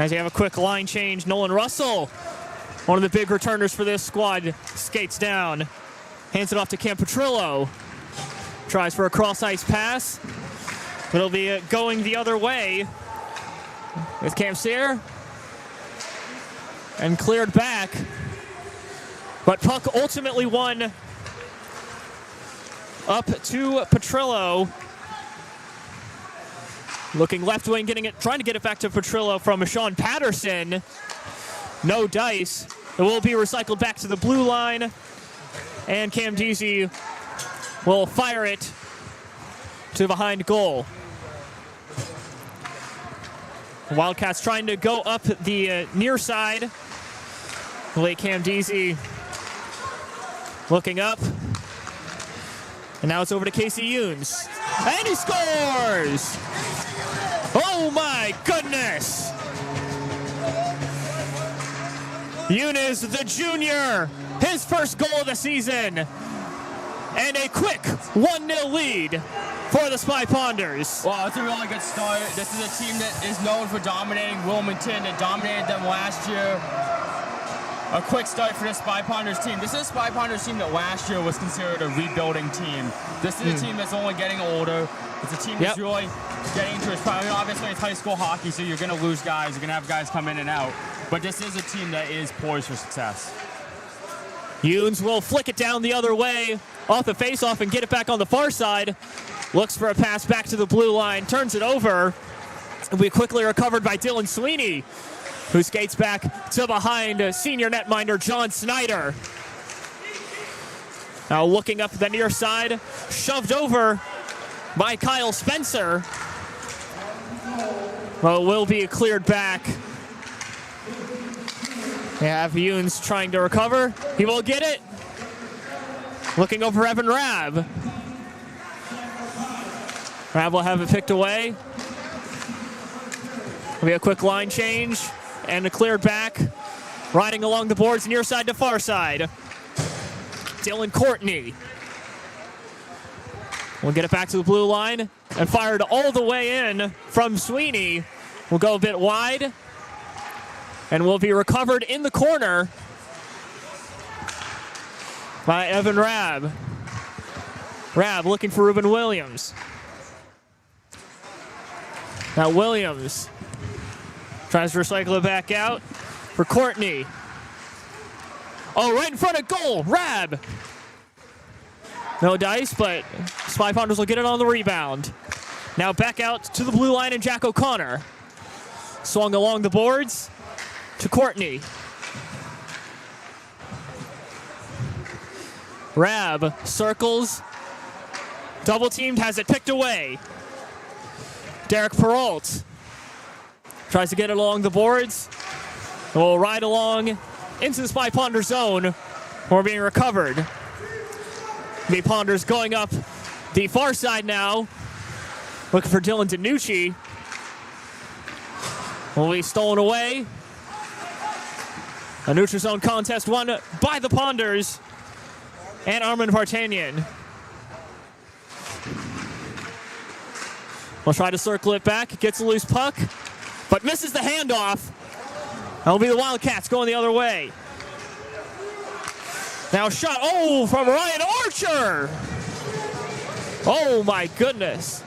As you have a quick line change, Nolan Russell, one of the big returners for this squad, skates down. Hands it off to Cam Petrillo. Tries for a cross-ice pass. It'll be going the other way with Cam Sear. And cleared back. But puck ultimately won up to Petrillo. Looking left wing, trying to get it back to Petrillo from Sean Patterson. No dice. It will be recycled back to the blue line. And Cam Deasy will fire it to behind goal. The Wildcats trying to go up the near side. Late Cam Deasy looking up. And now it's over to Casey Younes. And he scores! Oh my goodness! Younes, the junior, his first goal of the season. And a quick 1-0 lead for the Spy Ponders. Wow, it's a really good start. This is a team that is known for dominating Wilmington. It dominated them last year. A quick start for the Spy Ponders team. This is a Spy Ponders team that last year was considered a rebuilding team. This is a team that's only getting older. It's a team that's really getting into its prime. I mean, obviously, it's high school hockey, so you're going to lose guys. You're going to have guys come in and out. But this is a team that is poised for success. Younes will flick it down the other way off the faceoff and get it back on the far side. Looks for a pass back to the blue line, turns it over. It'll be quickly recovered by Dylan Sweeney, who skates back to behind senior netminder John Snyder. Now looking up the near side, shoved over by Kyle Spencer. Well, it will be cleared back. They have Younes trying to recover. He will get it. Looking over Evan Rabb. Rabb will have it picked away. Will be a quick line change and a cleared back. Riding along the boards near side to far side. Dylan Courtney will get it back to the blue line and fired all the way in from Sweeney. Will go a bit wide and will be recovered in the corner by Evan Rabb. Rabb looking for Ruben Williams. Now Williams tries to recycle it back out for Courtney. Oh, right in front of goal, Rabb. No dice, but Spy Ponders will get it on the rebound. Now back out to the blue line and Jack O'Connor. Swung along the boards to Courtney. Rabb circles. Double teamed, has it picked away. Derek Perrault tries to get it along the boards. Will ride along into the Spy Ponders zone. We're being recovered. The Ponders going up the far side now. Looking for Dylan DiNucci. Will be stolen away. A neutral zone contest won by the Ponders and Armand Vartanian. Will try to circle it back, gets a loose puck, but misses the handoff. That'll be the Wildcats going the other way. Now shot, from Ryan Archer. Oh my goodness.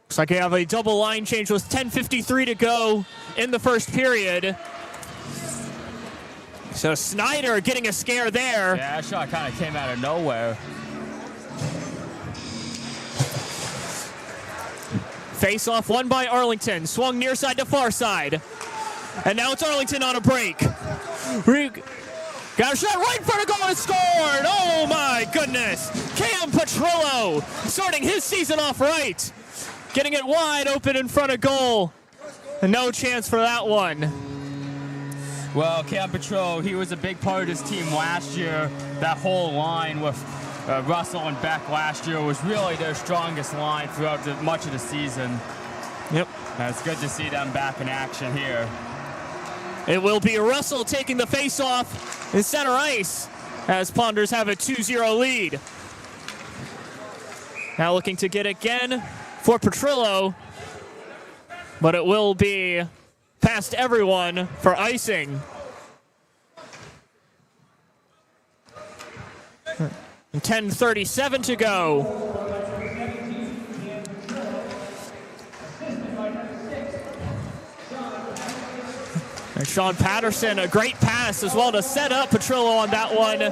Looks like you have a double line change with 10:53 to go in the first period. So Snyder getting a scare there. Yeah, that shot kind of came out of nowhere. Face-off won by Arlington. Swung near side to far side. And now it's Arlington on a break. Got a shot right in front of goal and scored. Oh my goodness. Cam Petrillo starting his season off right. Getting it wide open in front of goal. And no chance for that one. Well, Cam Petrillo, he was a big part of this team last year. That whole line with Russell and Beck last year was really their strongest line throughout much of the season. Yep. It's good to see them back in action here. It will be Russell taking the face-off in center ice as Ponders have a 2-0 lead. Now looking to get again for Petrillo, but it will be past everyone for icing. And 10:37 to go. And Sean Patterson, a great pass as well to set up Petrillo on that one.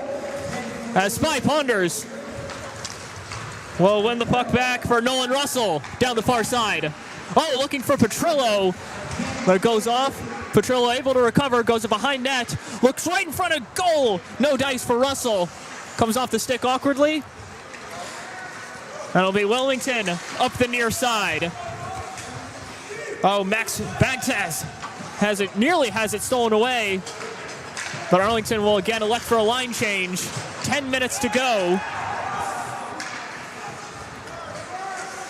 As Spy Ponders will win the puck back for Nolan Russell down the far side. Oh, looking for Petrillo, but it goes off. Petrillo able to recover, goes behind net, looks right in front of goal. No dice for Russell. Comes off the stick awkwardly. That'll be Wilmington up the near side. Oh, Max Bagtaz nearly has it stolen away. But Arlington will again elect for a line change. 10 minutes to go.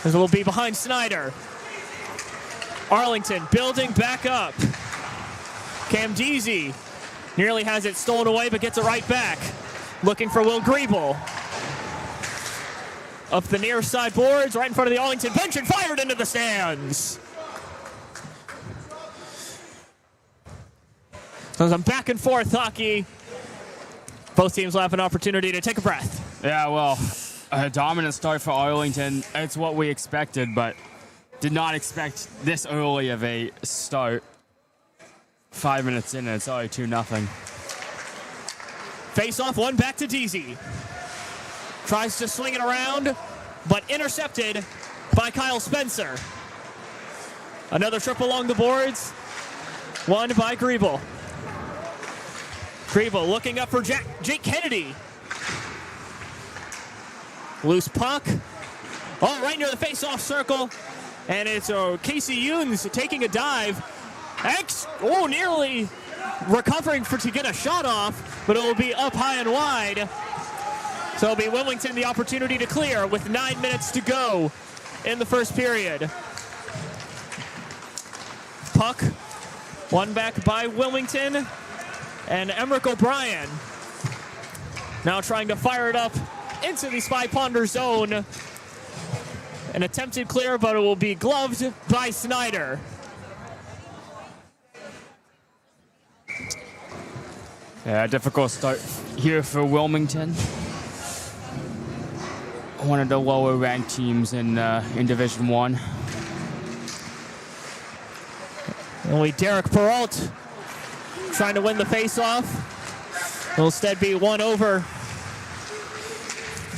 As it will be behind Snyder. Arlington building back up. Cam Deasy nearly has it stolen away, but gets it right back. Looking for Will Griebel. Up the near side boards, right in front of the Arlington bench, and fired into the stands. So some back and forth hockey. Both teams will have an opportunity to take a breath. Yeah, well, a dominant start for Arlington. It's what we expected, but did not expect this early of a start. 5 minutes in, and it's already 2-0. Face off, one back to Deasy. Tries to swing it around, but intercepted by Kyle Spencer. Another trip along the boards, won by Griebel. Griebel looking up for Jake Kennedy. Loose puck. Oh, right near the face-off circle. And it's Casey Younes taking a dive. Nearly recovering to get a shot off, but it will be up high and wide. So it'll be Wilmington the opportunity to clear with 9 minutes to go in the first period. Puck won back by Wilmington, and Emmerich O'Brien now trying to fire it up into the Spy Ponder zone. An attempted clear, but it will be gloved by Snyder. Yeah, difficult start here for Wilmington. One of the lower ranked teams in Division 1. Only Derek Peralt trying to win the face-off. Will instead be won over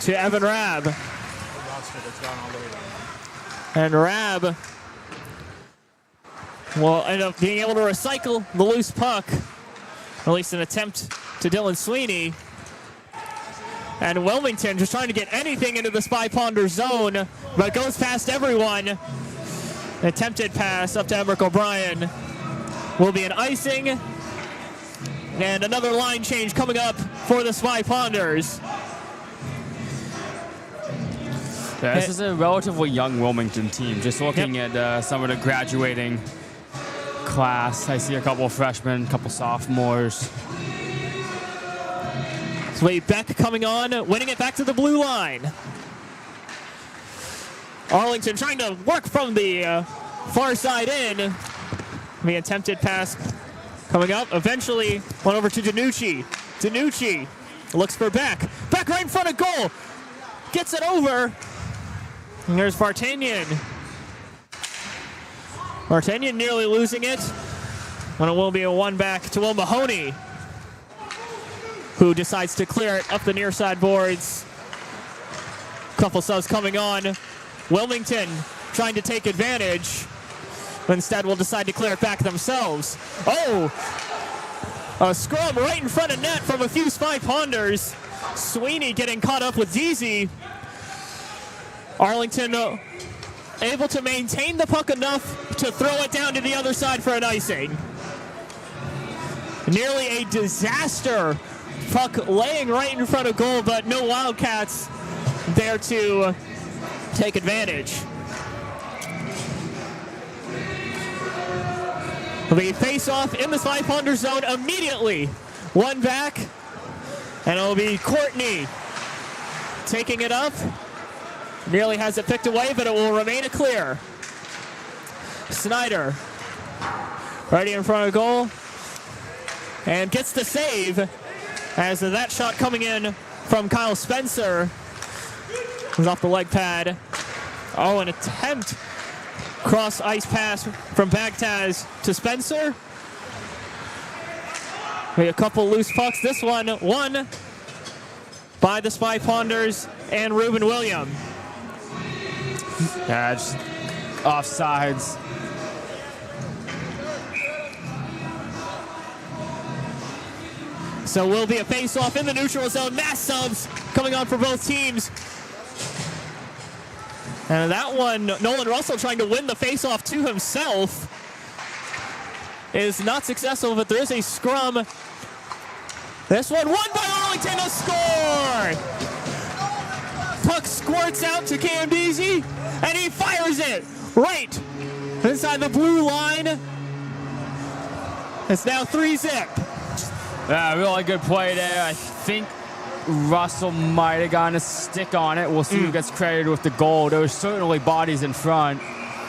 to Evan Rabb. And Rabb will end up being able to recycle the loose puck. At least an attempt to Dylan Sweeney. And Wilmington just trying to get anything into the Spy Ponder zone, but goes past everyone. An attempted pass up to Emmerich O'Brien will be an icing. And another line change coming up for the Spy Ponders. Yeah, this is a relatively young Wilmington team. Just looking at some of the graduating class. I see a couple of freshmen, a couple sophomores. Sway Beck coming on, winning it back to the blue line. Arlington trying to work from the far side in. The attempted pass coming up. Eventually went over to Danucci. Danucci looks for Beck. Beck right in front of goal. Gets it over. And there's Vartanian. Vartanian nearly losing it. And it will be a one back to Will Mahoney, who decides to clear it up the near side boards. Couple subs coming on. Wilmington trying to take advantage, but instead will decide to clear it back themselves. Oh! A scrum right in front of net from a few Spy Ponders. Sweeney getting caught up with Deasy. Arlington able to maintain the puck enough to throw it down to the other side for an icing. Nearly a disaster. Puck laying right in front of goal, but no Wildcats there to take advantage. The face-off in the Spy Ponder zone immediately. One back, and it'll be Courtney taking it up. Nearly has it picked away, but it will remain a clear. Snyder, right in front of goal, and gets the save as that shot coming in from Kyle Spencer was off the leg pad. Oh, an attempt. Cross ice pass from Bagtaz to Spencer. We have a couple loose pucks. This one won by the Spy Ponders and Ruben William. Yeah, just offsides. So will be a face-off in the neutral zone. Mass subs coming on for both teams. And that one, Nolan Russell trying to win the face-off to himself is not successful, but there is a scrum. This one won by Arlington to score! Puck squirts out to Cam Deasy, and he fires it right inside the blue line. It's now 3-zip. Yeah, really good play there. I think Russell might have gotten a stick on it. We'll see who gets credited with the goal. There was certainly bodies in front.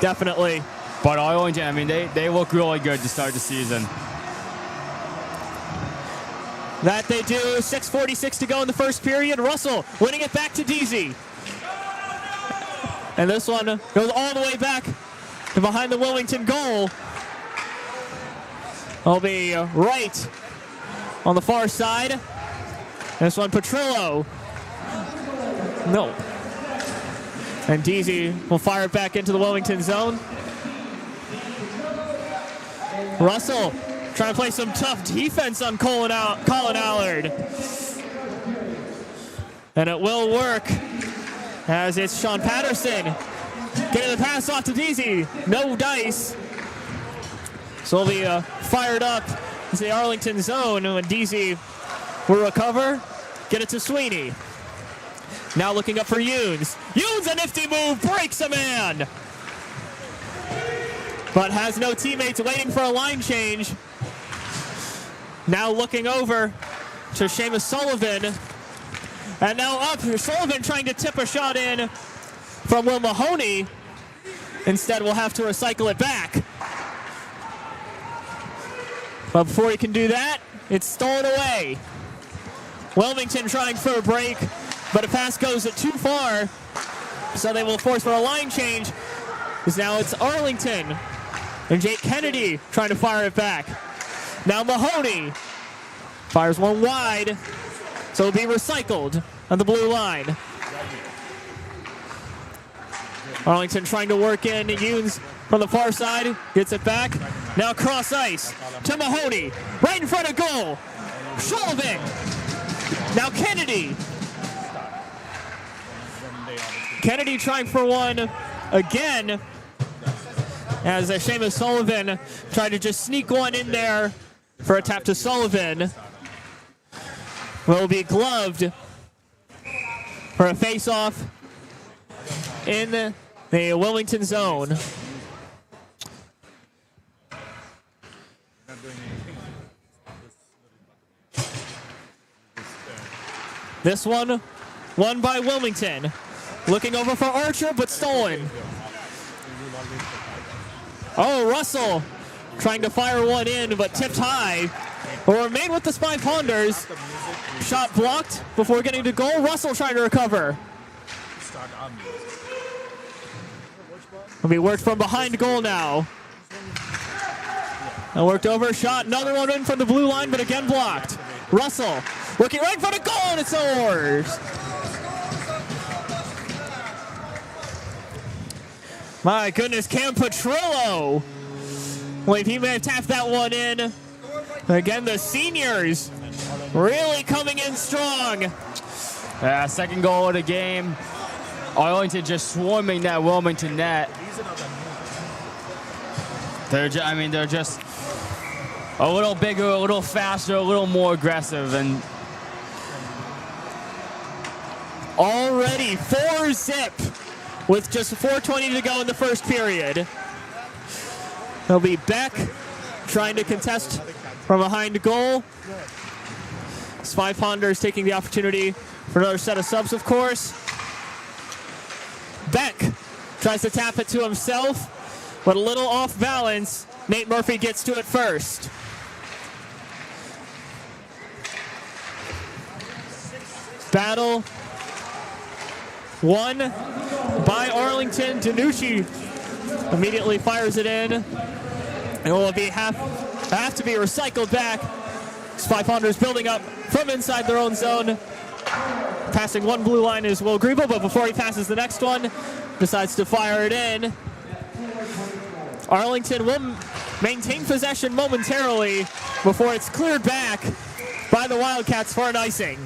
Definitely. But Arlington, I mean, they look really good to start the season. That they do. 6:46 to go in the first period. Russell winning it back to Deasy. And this one goes all the way back to behind the Wilmington goal. It'll be right on the far side. This one, Petrillo. No. And Deasy will fire it back into the Wilmington zone. Russell trying to play some tough defense on Colin Allard. And it will work as it's Sean Patterson getting the pass off to Deasy. No dice. So we'll be fired up into the Arlington zone when Deasy will recover, get it to Sweeney. Now looking up for Younes. Younes, a nifty move, breaks a man. But has no teammates waiting for a line change. Now looking over to Seamus Sullivan. And now up, Sullivan trying to tip a shot in from Will Mahoney. Instead, we'll have to recycle it back. But before he can do that, it's stolen away. Wilmington trying for a break, but a pass goes too far. So they will force for a line change. Because now it's Arlington. And Jake Kennedy trying to fire it back. Now Mahoney fires one wide. So it'll be recycled on the blue line. Arlington trying to work in. Younes from the far side. Gets it back. Now cross ice to Mahoney. Right in front of goal. Sullivan. Now Kennedy. Kennedy trying for one again. As Seamus Sullivan tried to just sneak one in there for a tap to Sullivan. Will be gloved for a face-off in the Wilmington zone. This one won by Wilmington. Looking over for Archer, but stolen. Oh, Russell trying to fire one in, but tipped high. Will remain with the Spy Ponders. Shot blocked before getting to goal. Russell trying to recover. Will be worked from behind goal now. And worked over, shot, another one in from the blue line, but again blocked. Russell looking right in front of goal, and it's ours. My goodness, Cam Petrillo. Well, he may have tapped that one in. Again, the seniors really coming in strong. Yeah, second goal of the game. Arlington just swarming that Wilmington net. They're just a little bigger, a little faster, a little more aggressive, and already 4-zip with just 4:20 to go in the first period. They'll be back trying to contest from behind goal. Spy Ponders taking the opportunity for another set of subs, of course. Beck tries to tap it to himself, but a little off balance. Nate Murphy gets to it first. Battle won by Arlington. Danucci immediately fires it in. It will have to be recycled back. Spy Ponders building up from inside their own zone. Passing one blue line is Will Griebel, but before he passes the next one, decides to fire it in. Arlington will maintain possession momentarily before it's cleared back by the Wildcats for an icing.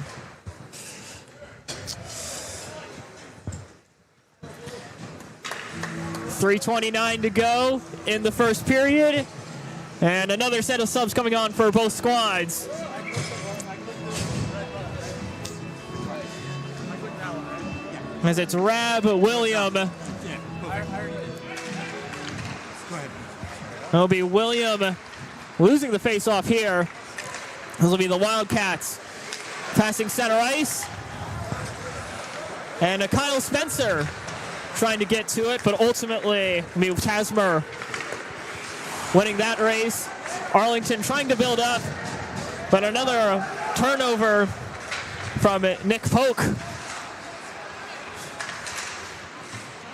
.329 to go in the first period. And another set of subs coming on for both squads. As it's Rab, William. It'll be William losing the face-off here. This will be the Wildcats passing center ice. And Kyle Spencer trying to get to it, but ultimately, Tasmer winning that race. Arlington trying to build up, but another turnover from Nick Polk.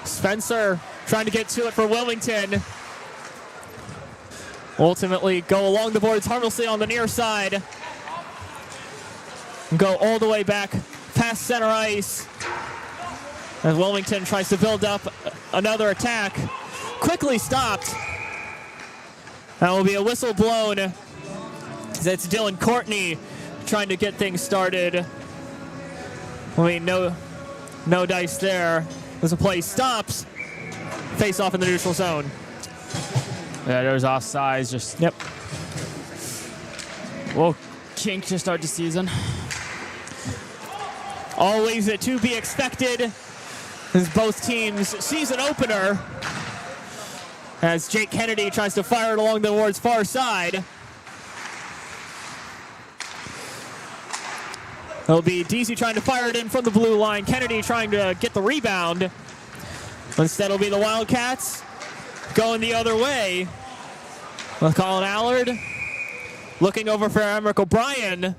Spencer trying to get to it for Wilmington. Ultimately go along the boards harmlessly on the near side. Go all the way back past center ice. As Wilmington tries to build up another attack. Quickly stopped. That will be a whistle blown. It's Dylan Courtney trying to get things started. No dice there. As the play stops. Face off in the neutral zone. Yeah, there's offsides. Just yep. Well, kink to start the season. Always to be expected. This is both teams' season opener. As Jake Kennedy tries to fire it along the ward's far side. It'll be Deasy trying to fire it in from the blue line. Kennedy trying to get the rebound. Instead, it'll be the Wildcats going the other way. With Colin Allard looking over for Emmerich O'Brien.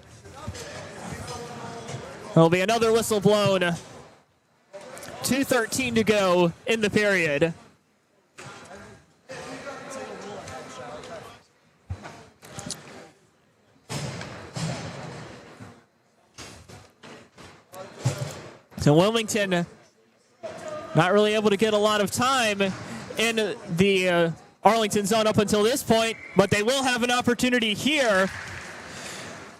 There'll be another whistle blown. 2:13 to go in the period. So Wilmington not really able to get a lot of time in the Arlington zone up until this point, but they will have an opportunity here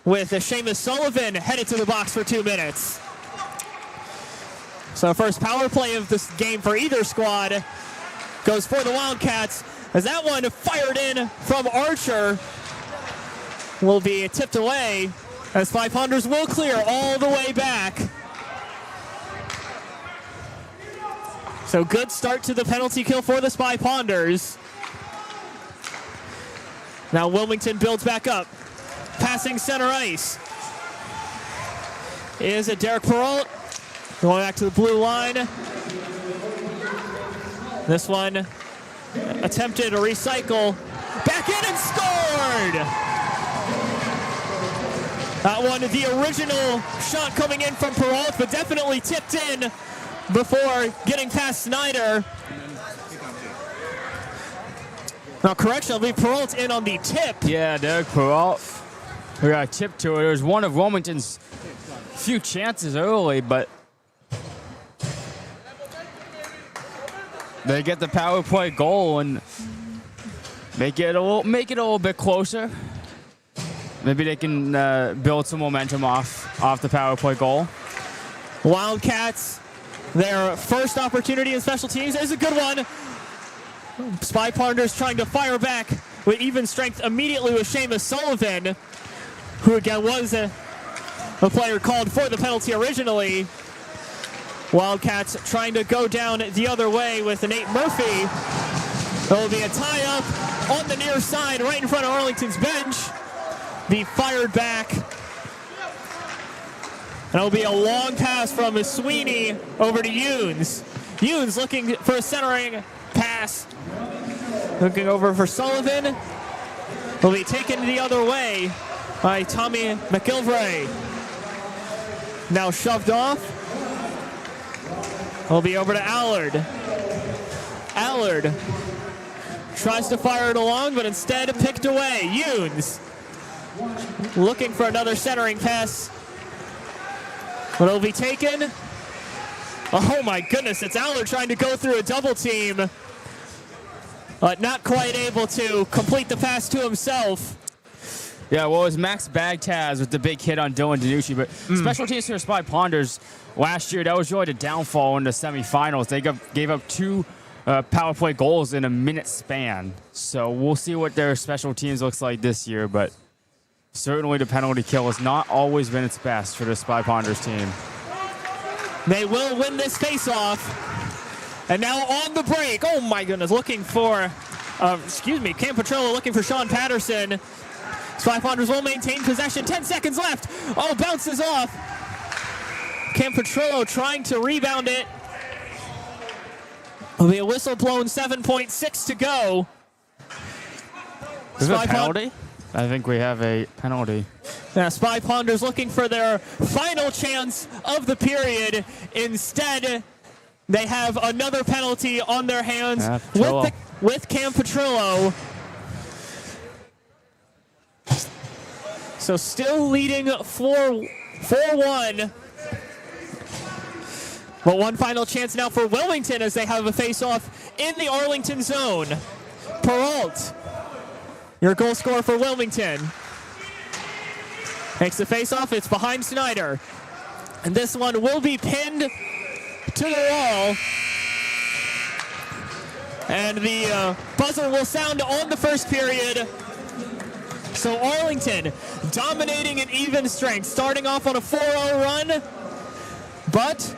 with Seamus Sullivan headed to the box for 2 minutes. So first power play of this game for either squad goes for the Wildcats, as that one fired in from Archer will be tipped away, as 500s will clear all the way back. So good start to the penalty kill for the Spy Ponders. Now Wilmington builds back up. Passing center ice is it Derek Perrault. Going back to the blue line. This one attempted to recycle. Back in and scored! That one, the original shot coming in from Perrault, but definitely tipped in before getting past Snyder. Now, correction, I believe Perrault in on the tip. Yeah, Derek Perrault. We got a tip to it. It was one of Wilmington's few chances early, but they get the power play goal and make it a little bit closer. Maybe they can build some momentum off the power play goal. Wildcats, their first opportunity in special teams is a good one. Spy Ponders trying to fire back with even strength immediately with Seamus Sullivan, who again was a player called for the penalty originally. Wildcats trying to go down the other way with Nate Murphy. There will be a tie-up on the near side right in front of Arlington's bench. Be fired back. And it'll be a long pass from Sweeney over to Younes. Hughes looking for a centering pass. Looking over for Sullivan. Will be taken the other way by Tommy McIlvray. Now shoved off. Will be over to Allard. Allard tries to fire it along, but instead picked away. Hughes looking for another centering pass. But it'll be taken. Oh my goodness, it's Allard trying to go through a double team. But not quite able to complete the pass to himself. Yeah, well, it was Max Bagtaz with the big hit on Dylan Danucci, but special teams for Spy Ponders last year, that was really the downfall in the semifinals. They gave up 2 power play goals in a minute span. So we'll see what their special teams looks like this year, but certainly the penalty kill has not always been its best for the Spy Ponders team. They will win this face-off. And now on the break, oh my goodness, looking for, Cam Petrillo looking for Sean Patterson. Spy Ponders will maintain possession, 10 seconds left. Oh, bounces off. Cam Petrillo trying to rebound it. Will be a whistle blown, 7.6 to go. Is it a penalty? I think we have a penalty. Now, Spy Ponders looking for their final chance of the period. Instead, they have another penalty on their hands with Cam Petrillo. So still leading 4-1. But one final chance now for Wilmington as they have a face-off in the Arlington zone. Peralt, your goal scorer for Wilmington. Makes the face-off. It's behind Snyder. And this one will be pinned to the wall. And the buzzer will sound on the first period. So Arlington dominating at even strength, starting off on a 4-0 run. But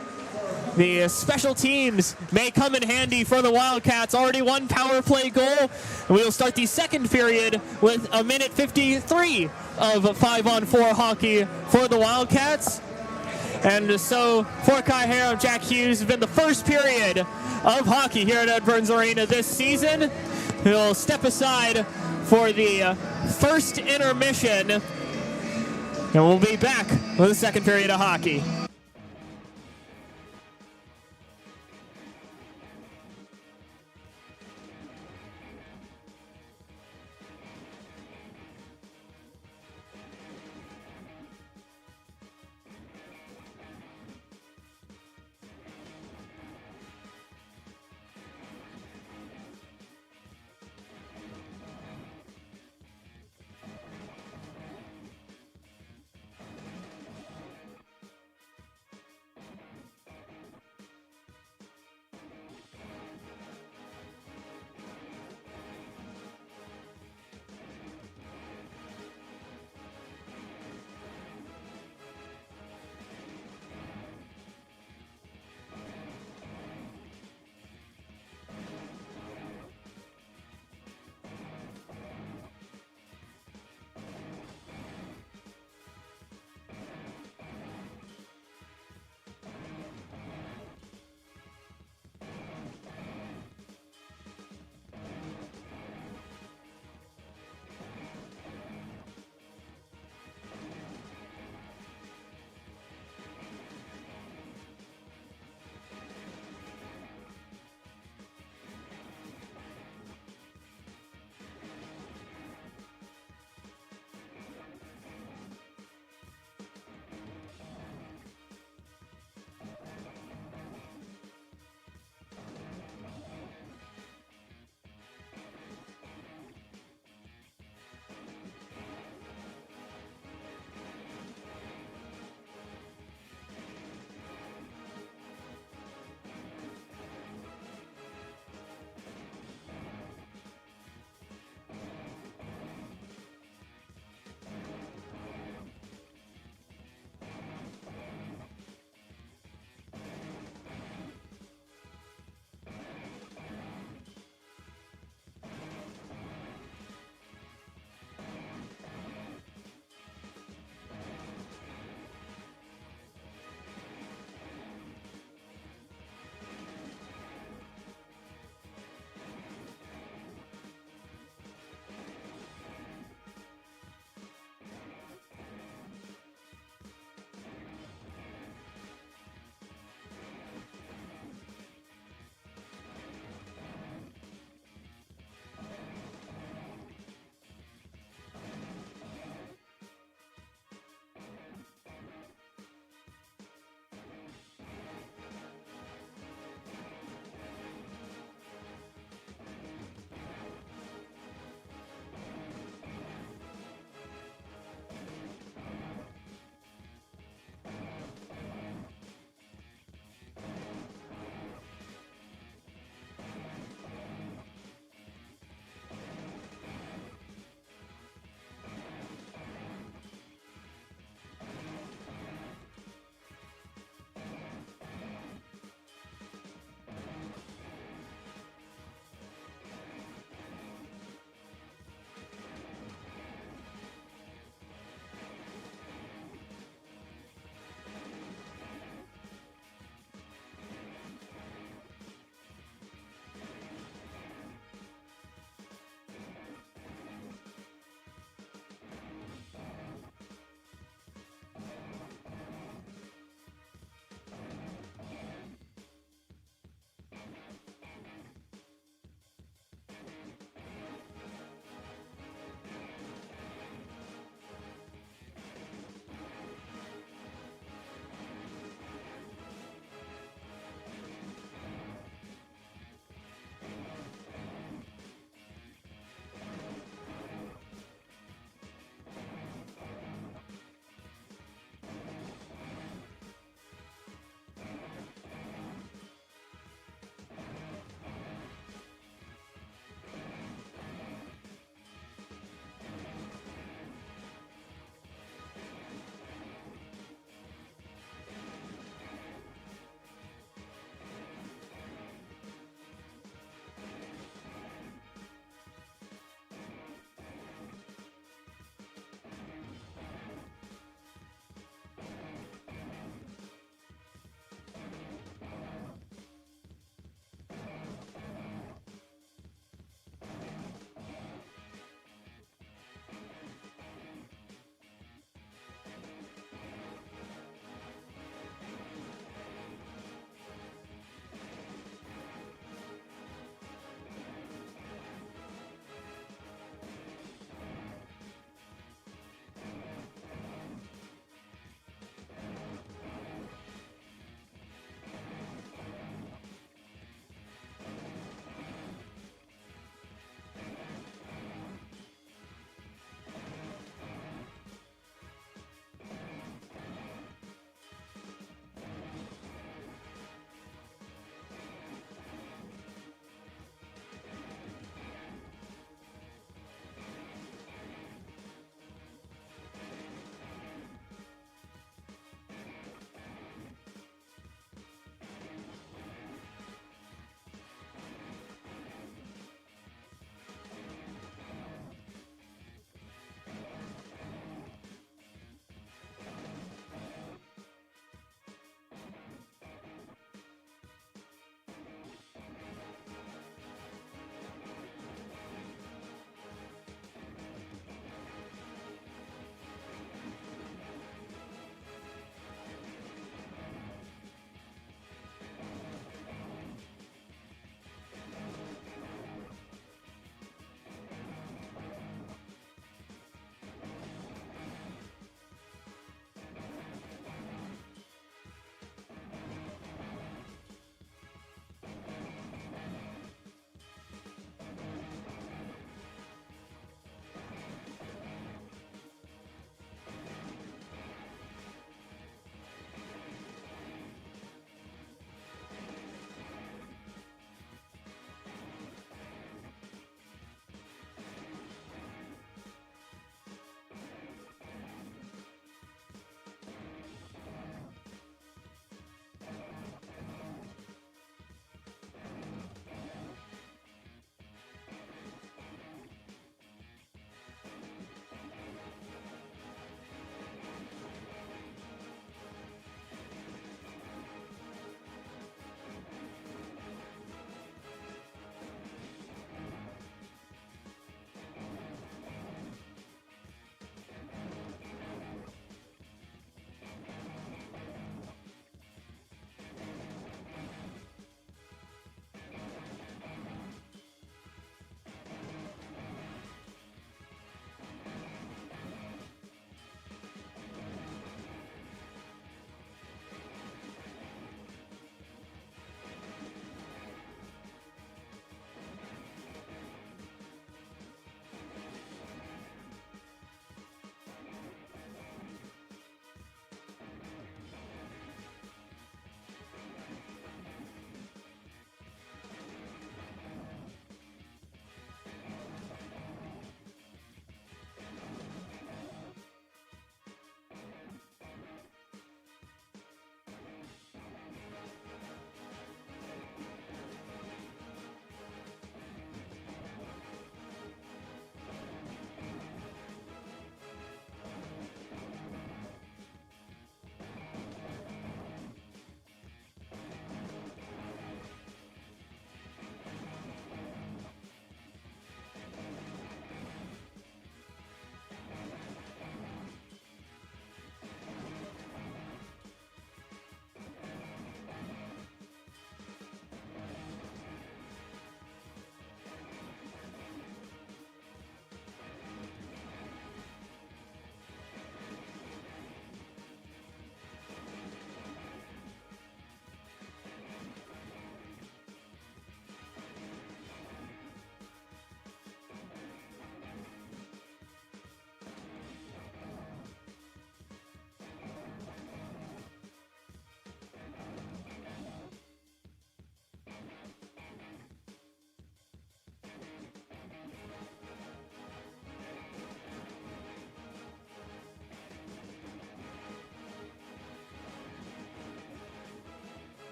the special teams may come in handy for the Wildcats. Already one power play goal. We will start the second period with a minute 53 of 5-on-4 hockey for the Wildcats. And so for Kai Harrow, Jack Hughes has been the first period of hockey here at Ed Burns Arena this season. He'll step aside for the first intermission. And we'll be back with the second period of hockey.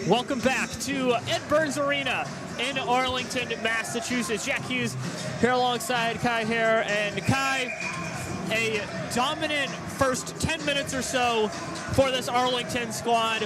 Welcome back to Ed Burns Arena in Arlington, Massachusetts. Jack Hughes here alongside Kai Hare. And Kai, a dominant first 10 minutes or so for this Arlington squad.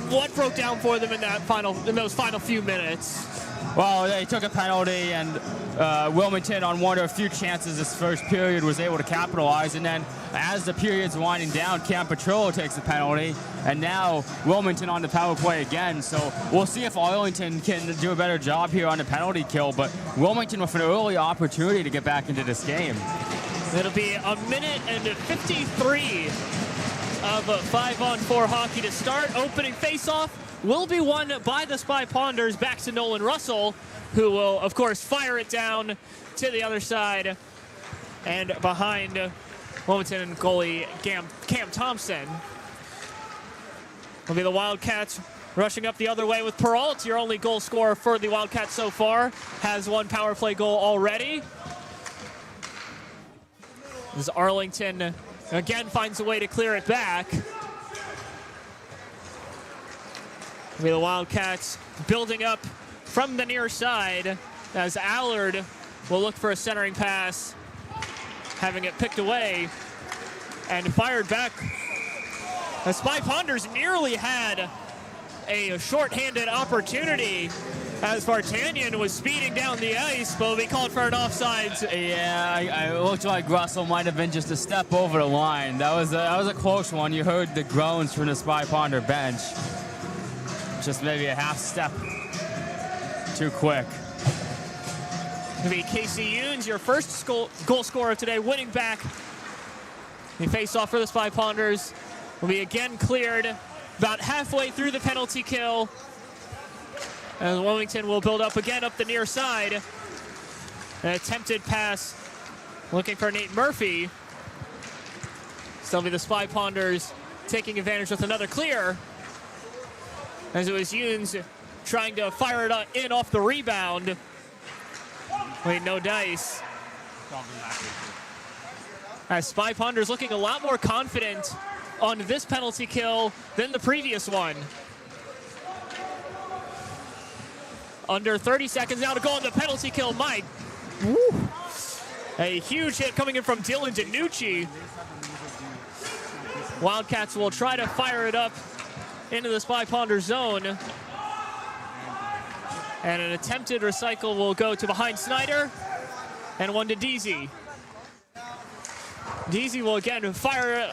What broke down for them in those final few minutes? Well, they took a penalty, and Wilmington, on one of a few chances this first period, was able to capitalize. And then as the period's winding down, Cam Petrillo takes the penalty, and now Wilmington on the power play again. So we'll see if Arlington can do a better job here on the penalty kill, but Wilmington with an early opportunity to get back into this game. It'll be a minute and 53 of 5-on-4 hockey to start. Opening faceoff will be won by the Spy Ponders. Back to Nolan Russell, who will, of course, fire it down to the other side. And behind Wilmington goalie Cam Thompson will be the Wildcats rushing up the other way with Peralt, your only goal scorer for the Wildcats so far. Has one power play goal already. As Arlington again finds a way to clear it back. Will be the Wildcats building up from the near side as Allard will look for a centering pass, having it picked away and fired back. The Spy Ponders nearly had a shorthanded opportunity as Vartanian was speeding down the ice, but we called for an offsides. Yeah, it looked like Russell might have been just a step over the line. That was a close one. You heard the groans from the Spy Ponder bench. Just maybe a half step too quick. It'll be Casey Younes, your first goal scorer today, winning back. The face-off for the Spy Ponders will be again cleared about halfway through the penalty kill. And Wilmington will build up again up the near side. An attempted pass looking for Nate Murphy. Still be the Spy Ponders taking advantage with another clear. As it was Younes trying to fire it in off the rebound. Wait, no dice. As Spy Ponders looking a lot more confident on this penalty kill than the previous one. Under 30 seconds now to go on the penalty kill. Mike. Woo. A huge hit coming in from Dylan DiNucci. Wildcats will try to fire it up into the Spy Ponder zone. And an attempted recycle will go to behind Snyder. And one to Deasy. Deasy will again fire it,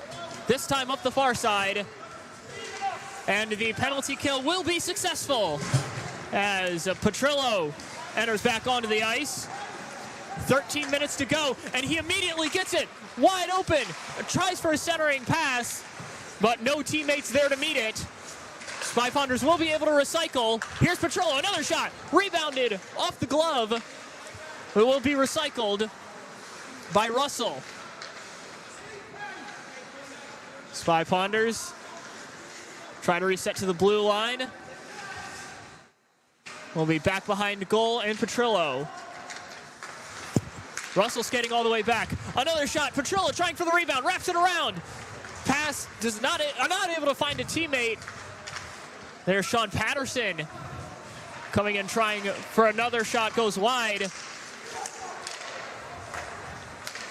this time up the far side. And the penalty kill will be successful as Petrillo enters back onto the ice. 13 minutes to go, and he immediately gets it wide open. Tries for a centering pass, but no teammates there to meet it. Spy Ponders will be able to recycle. Here's Petrillo, another shot. Rebounded off the glove. It will be recycled by Russell. Spy Ponders try to reset to the blue line. We'll be back behind goal and Petrillo. Russell skating all the way back. Another shot. Petrillo trying for the rebound. Wraps it around. Pass does not able to find a teammate. There's Sean Patterson coming in trying for another shot. Goes wide.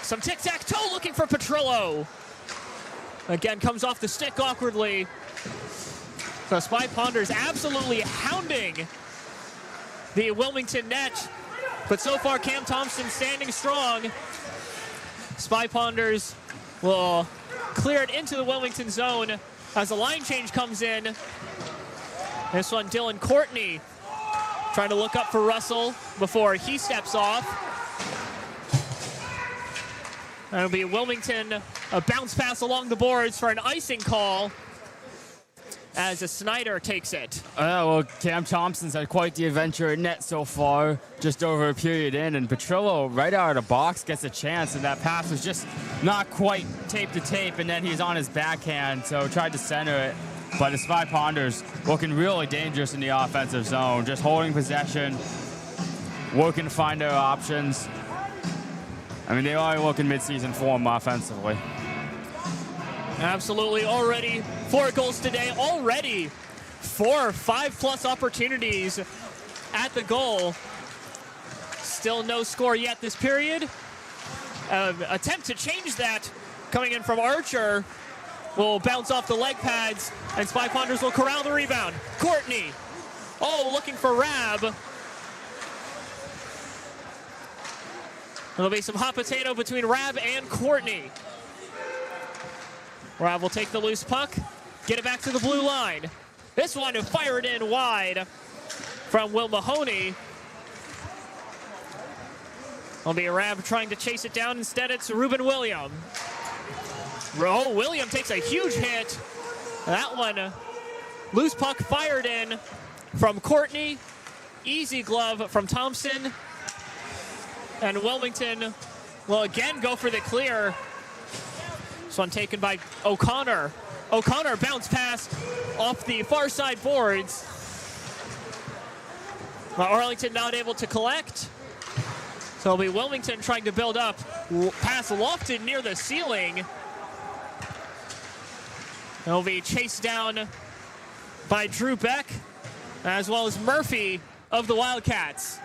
Some tic-tac-toe looking for Petrillo. Again, comes off the stick awkwardly. So Spy Ponders absolutely hounding the Wilmington net. But so far, Cam Thompson standing strong. Spy Ponders will clear it into the Wilmington zone as a line change comes in. This one, Dylan Courtney trying to look up for Russell before he steps off. That'll be Wilmington, a bounce pass along the boards for an icing call as a Snyder takes it. Well, Cam Thompson's had quite the adventure at net so far, just over a period in, and Petrillo right out of the box gets a chance, and that pass was just not quite tape to tape, and then he's on his backhand, so tried to center it. But the Spy Ponders looking really dangerous in the offensive zone, just holding possession, working to find their options. I mean, they are looking mid-season form offensively. Absolutely. Already 4 goals today. Already 4 or 5+ opportunities at the goal. Still no score yet this period. Attempt to change that coming in from Archer will bounce off the leg pads, and Spy Ponders will corral the rebound. Courtney, looking for Rab. There'll be some hot potato between Rab and Courtney. Rab will take the loose puck, get it back to the blue line. This one to fire it in wide from Will Mahoney. It'll be Rab trying to chase it down. Instead, it's Ruben William. William takes a huge hit. That one, loose puck fired in from Courtney. Easy glove from Thompson. And Wilmington will again go for the clear. This one taken by O'Connor. O'Connor bounced pass off the far side boards. Arlington not able to collect. So it'll be Wilmington trying to build up. Pass lofted near the ceiling. It'll be chased down by Drew Beck, as well as Murphy of the Wildcats.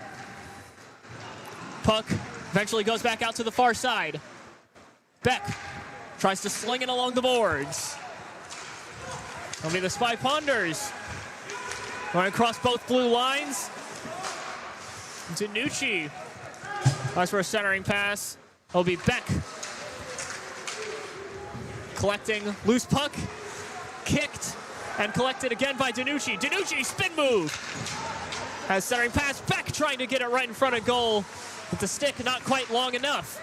Puck eventually goes back out to the far side. Beck tries to sling it along the boards. It'll be the Spy Ponders going across both blue lines. Danucci. As for a centering pass, it'll be Beck collecting loose puck, kicked, and collected again by Danucci. Danucci, spin move. As centering pass, Beck trying to get it right in front of goal, but the stick not quite long enough.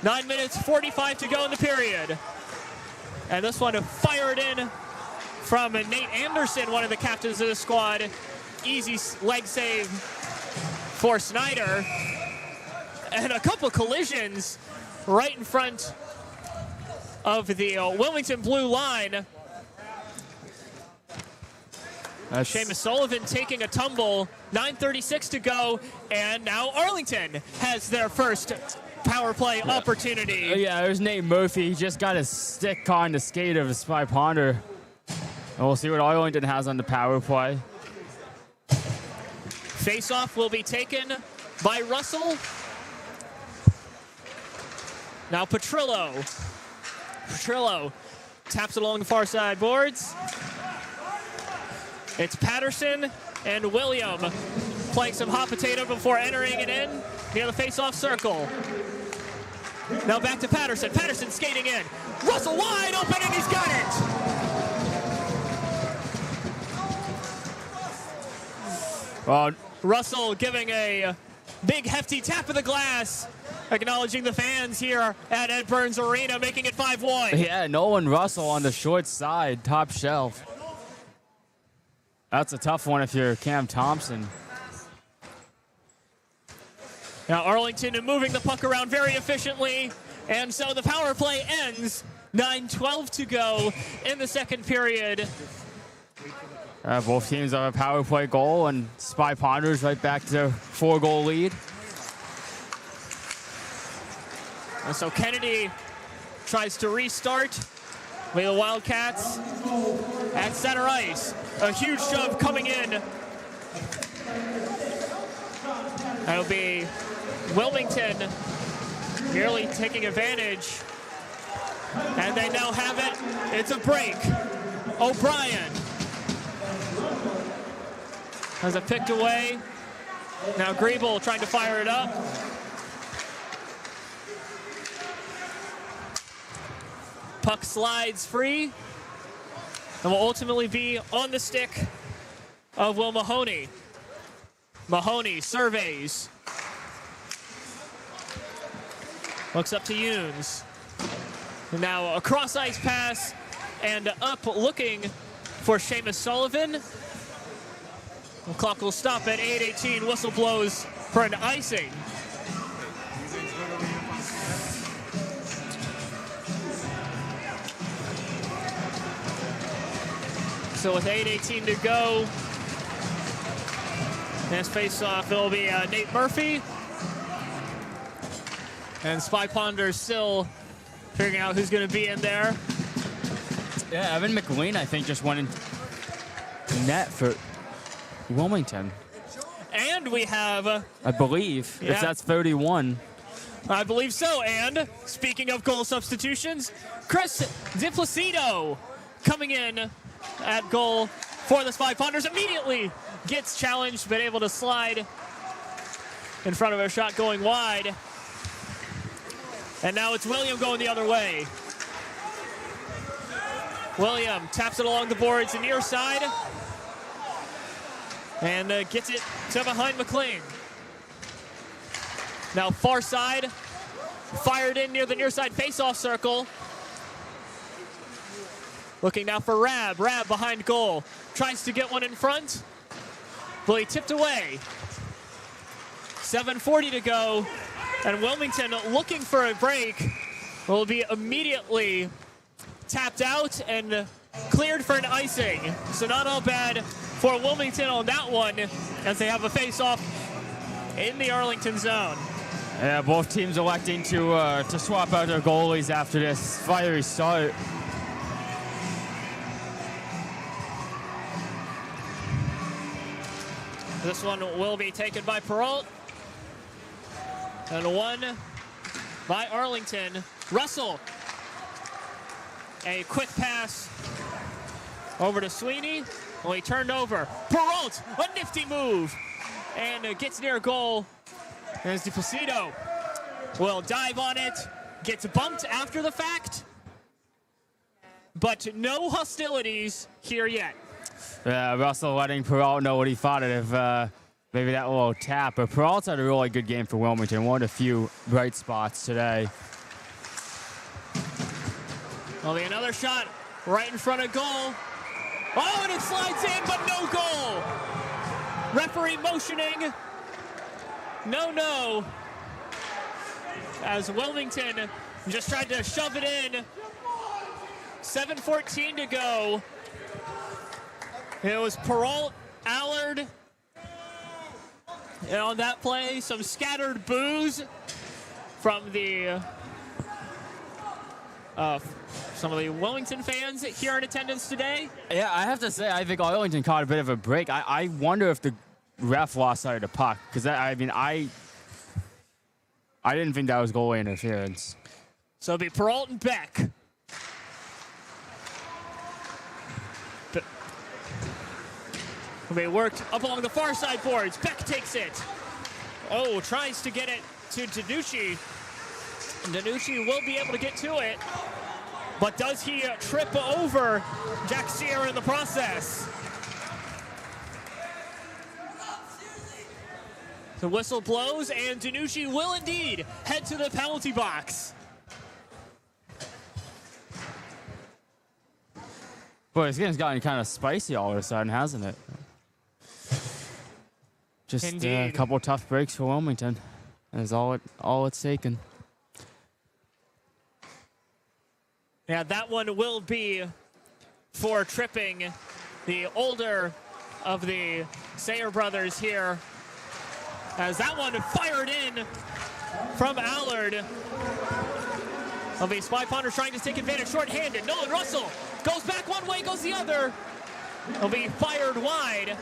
9 minutes, 45 to go in the period. And this one fired in from Nate Anderson, one of the captains of the squad. Easy leg save for Snyder. And a couple collisions right in front of the Wilmington blue line. Seamus Sullivan taking a tumble. 9:36 to go, and now Arlington has their first power play opportunity. Yeah, there's Nate Murphy. He just got his stick caught in the skate of a Spy Ponder. And we'll see what Arlington has on the power play. Face-off will be taken by Russell. Now Petrillo. Petrillo taps it along the far side boards. It's Patterson and William playing some hot potato before entering it in near the face-off circle. Now back to Patterson. Patterson skating in. Russell wide open, and he's got it. Russell giving a big hefty tap of the glass, acknowledging the fans here at Ed Burns Arena, making it 5-1. Yeah, Nolan Russell on the short side, top shelf. That's a tough one if you're Cam Thompson. Now Arlington moving the puck around very efficiently, and so the power play ends. 9:12 to go in the second period. Both teams have a power play goal, and Spy Ponders right back to 4-goal lead. And so Kennedy tries to restart with the Wildcats at center ice. A huge shove coming in. That'll be Wilmington nearly taking advantage. And they now have it. It's a break. O'Brien has it picked away. Now Griebel trying to fire it up. Puck slides free and will ultimately be on the stick of Will Mahoney. Mahoney surveys. Looks up to Younes. Now a cross ice pass and up looking for Seamus Sullivan. The clock will stop at 8:18. Whistle blows for an icing. So with 8:18 to go, next face-off, it'll be Nate Murphy. And Spy Ponder still figuring out who's going to be in there. Yeah, Evan McLean, I think, just went in. net for Wilmington. And we have, I believe, Yeah. if that's 31. I believe so. And speaking of goal substitutions, Chris DiPlacido coming in at goal for the Spy Ponders. Immediately gets challenged, but able to slide in front of a shot going wide. And now it's William going the other way. William taps it along the boards, the near side, and gets it to behind McLean. Now far side, fired in near the near side face-off circle. Looking now for Rab. Rab behind goal. Tries to get one in front. Well, he tipped away. 7:40 to go. And Wilmington looking for a break will be immediately tapped out and cleared for an icing. So not all bad for Wilmington on that one as they have a face-off in the Arlington zone. Yeah, both teams electing to swap out their goalies after this fiery start. This one will be taken by Peralt. And one by Arlington. Russell. A quick pass over to Sweeney. Well, he turned over. Peralt, a nifty move. And gets near goal. As DiPlacido will dive on it. Gets bumped after the fact. But no hostilities here yet. Yeah, Russell letting Peralt know what he thought of maybe that little tap. But Peralt's had a really good game for Wilmington. One of the few bright spots today. Will be another shot right in front of goal. Oh, and it slides in, but no goal. Referee motioning. No. As Wilmington just tried to shove it in. 7:14 to go. It was Peralt, Allard. And on that play, some scattered boos from the some of the Wilmington fans here in attendance today. Yeah, I have to say, I think Arlington caught a bit of a break. I wonder if the ref lost sight of the puck, because I didn't think that was goalie interference. So it'll be Peralt and Beck. They worked up along the far side boards. Beck takes it. Oh, tries to get it to Danucci. Danucci will be able to get to it. But does he trip over Jack Sierra in the process? The whistle blows, and Danucci will indeed head to the penalty box. Boy, this game's gotten kind of spicy all of a sudden, hasn't it? Just a couple tough breaks for Wilmington. That's all it's taken. Yeah, that one will be for tripping the older of the Sayer brothers here. As that one fired in from Allard. Of the Spy Ponders trying to take advantage, short-handed. Nolan Russell goes back one way, goes the other. It'll be fired wide.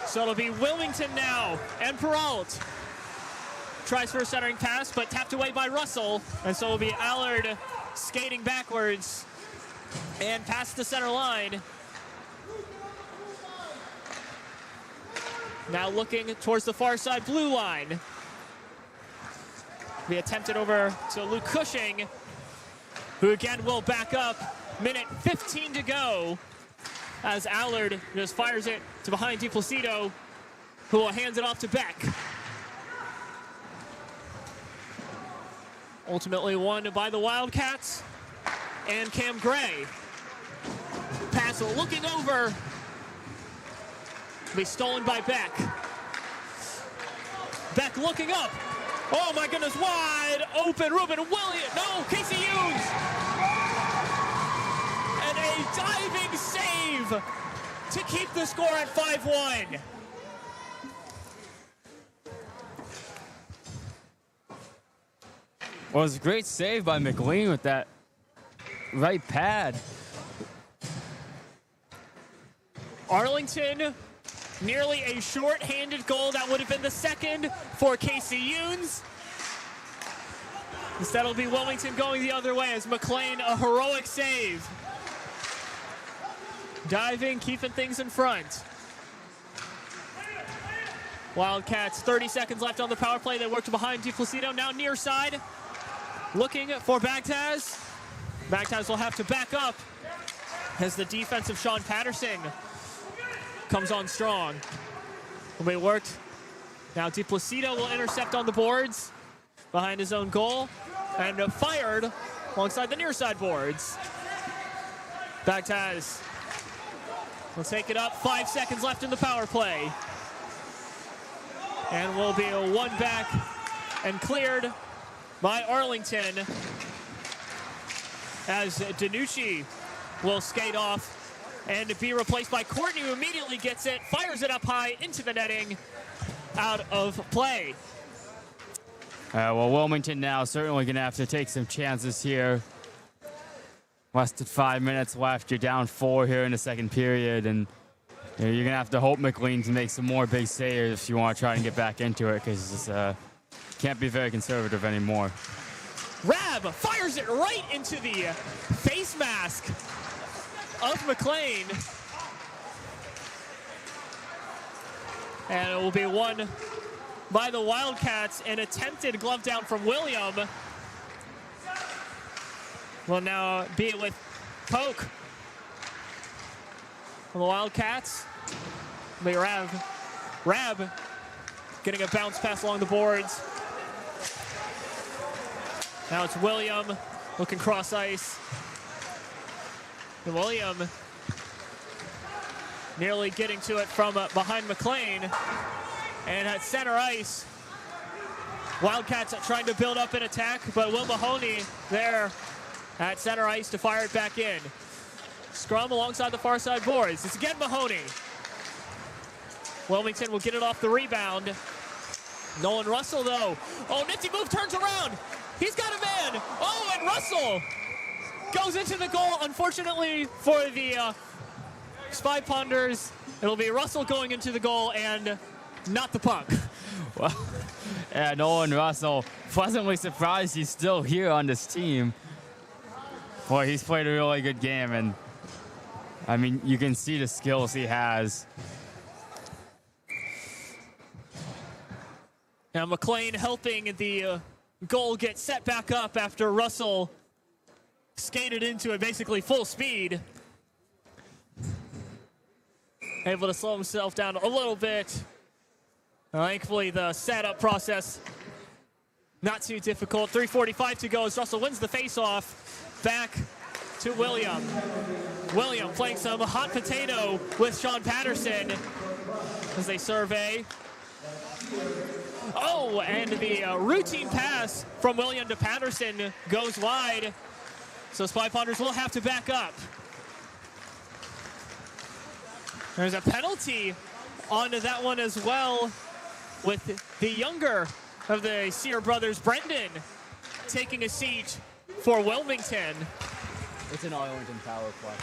So it'll be Wilmington now, and Peralt tries for a centering pass, but tapped away by Russell. And so it'll be Allard skating backwards and past the center line. Now looking towards the far side blue line. Be attempted over to Luke Cushing, who again will back up. Minute 15 to go. As Allard just fires it to behind DiPlacido, who will hand it off to Beck. Ultimately won by the Wildcats and Cam Gray. Pass looking over. Be stolen by Beck. Beck looking up. Oh my goodness, wide open. Ruben Williams. No, Casey Hughes. And a diving save to keep the score at 5-1. Well, it was a great save by McLean with that right pad. Arlington, nearly a short-handed goal. That would have been the second for Casey Younes. Instead, it'll be Wilmington going the other way as McLean, a heroic save. Diving, keeping things in front. Wildcats, 30 seconds left on the power play. They worked behind DiPlacido, now near side. Looking for Bagtaz. Bagtaz will have to back up as the defensive Sean Patterson comes on strong. Will be worked. Now DiPlacido will intercept on the boards behind his own goal and fired alongside the near side boards. Bagtaz will take it up. 5 seconds left in the power play. And will be a one back and cleared by Arlington as Danucci will skate off and be replaced by Courtney, who immediately gets it, fires it up high into the netting, out of play. Well, Wilmington now certainly going to have to take some chances here. Less than 5 minutes left. You're down 4 here in the second period, and you're going to have to hope McLean can make some more big saves if you want to try and get back into it, because can't be very conservative anymore. Rab fires it right into the face mask of McLean. And it will be won by the Wildcats. An attempted glove down from William. Will now be with Poke. On the Wildcats. Be Rab getting a bounce pass along the boards. Now it's William looking cross ice. And William nearly getting to it from behind McLean. And at center ice, Wildcats trying to build up an attack, but Will Mahoney there at center ice to fire it back in. Scrum alongside the far side boards. It's again Mahoney. Wilmington will get it off the rebound. Nolan Russell though. Oh, nifty move, turns around. He's got a man. Oh, and Russell goes into the goal. Unfortunately for the Spy Ponders, it'll be Russell going into the goal and not the puck. Well, yeah, Nolan Russell, pleasantly surprised he's still here on this team. Boy, he's played a really good game, and I mean, you can see the skills he has. Now McLean helping the goal get set back up after Russell skated into it basically full speed. Able to slow himself down a little bit. Thankfully, the setup process not too difficult. 3:45 to go as Russell wins the faceoff. Back to William. William playing some hot potato with Sean Patterson as they survey. Oh, and the routine pass from William to Patterson goes wide. So Spy Ponders will have to back up. There's a penalty on that one as well, with the younger of the Sear brothers, Brendan, taking a seat for Wilmington. It's an Arlington power play.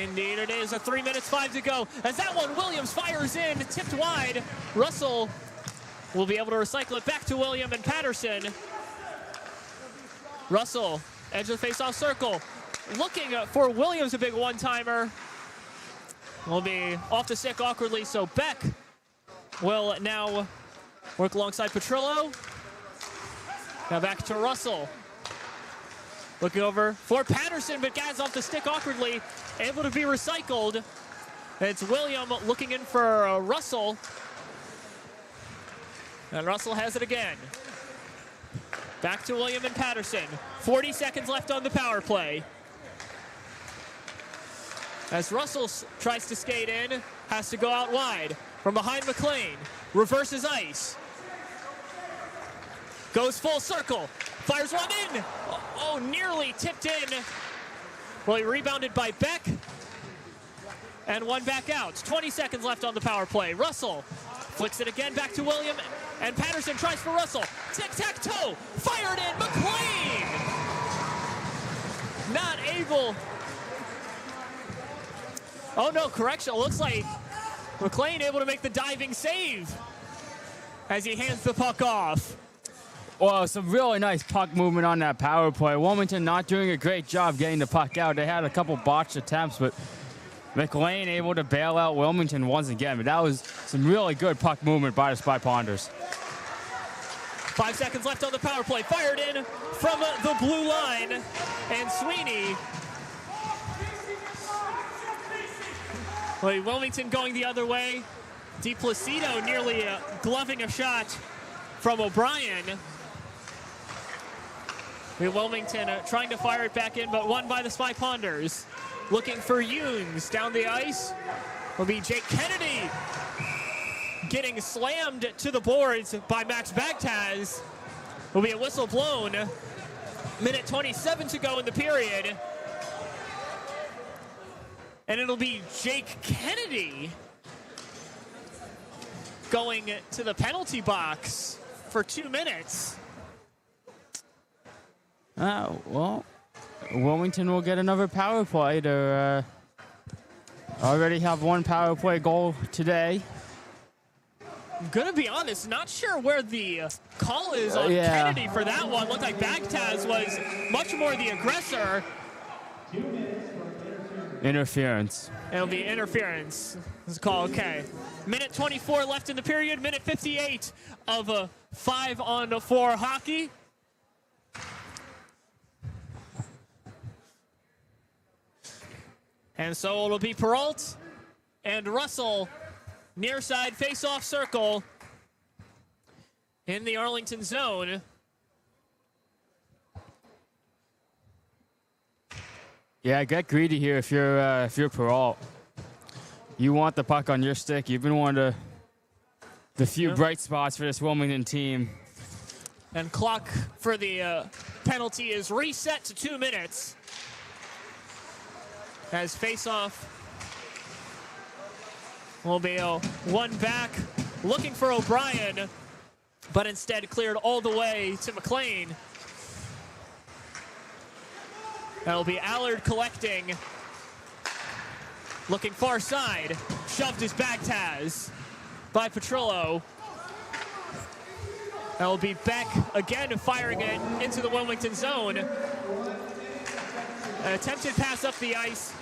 Indeed it is. 3 minutes, 5 to go. As that one, Williams fires in, tipped wide. Russell will be able to recycle it back to William and Patterson. Russell, edge of the face-off circle. Looking for Williams, a big one-timer. Will be off the stick awkwardly, so Beck will now work alongside Petrillo. Now back to Russell. Looking over for Patterson, but Gaz off the stick awkwardly, able to be recycled. It's William looking in for Russell. And Russell has it again. Back to William and Patterson. 40 seconds left on the power play. As Russell tries to skate in, has to go out wide. From behind McLean, reverses ice. Goes full circle, fires one in. Oh, nearly tipped in. Well, he rebounded by Beck. And one back out. 20 seconds left on the power play. Russell flicks it again back to William. And Patterson tries for Russell. Tic-tac-toe, fired in, McLean! Not able Oh no, correction. Looks like McLean able to make the diving save as he hands the puck off. Well, some really nice puck movement on that power play. Wilmington not doing a great job getting the puck out. They had a couple botched attempts, but McLean able to bail out Wilmington once again. But that was some really good puck movement by the Spy Ponders. 5 seconds left on the power play. Fired in from the blue line. And Sweeney. Well, Wilmington going the other way. DiPlacido nearly gloving a shot from O'Brien. Wilmington trying to fire it back in, but won by the Spy Ponders. Looking for Yunes down the ice will be Jake Kennedy. Getting slammed to the boards by Max Bagtaz. Will be a whistle blown. Minute 27 to go in the period. And it'll be Jake Kennedy going to the penalty box for 2 minutes. Well, Wilmington will get another power play. They already have one power play goal today. I'm gonna be honest, not sure where the call is on Kennedy for that one. Looked like Bagtaz was much more the aggressor. Interference. It'll be interference. This is a call, okay. Minute 24 left in the period, minute 58 of 5-on-4 hockey. And so it'll be Peralt and Russell near side face-off circle in the Arlington zone. Yeah, get greedy here if you're Peralt. You want the puck on your stick. You've been one of the few bright spots for this Wilmington team. And clock for the penalty is reset to 2 minutes. As face-off will be one back, looking for O'Brien, but instead cleared all the way to McLean. That'll be Allard collecting, looking far side, shoved his Bagtaz by Petrillo. That'll be Beck again firing it into the Wilmington zone. An attempted pass up the ice,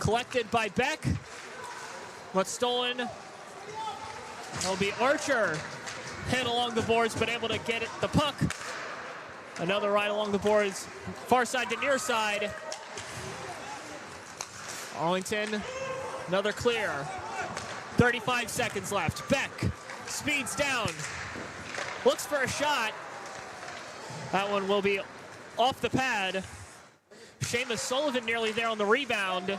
collected by Beck, but stolen. That'll be Archer, hit along the boards, but able to get it, the puck. Another ride along the boards, far side to near side. Arlington, another clear. 35 seconds left. Beck speeds down, looks for a shot. That one will be off the pad. Seamus Sullivan nearly there on the rebound.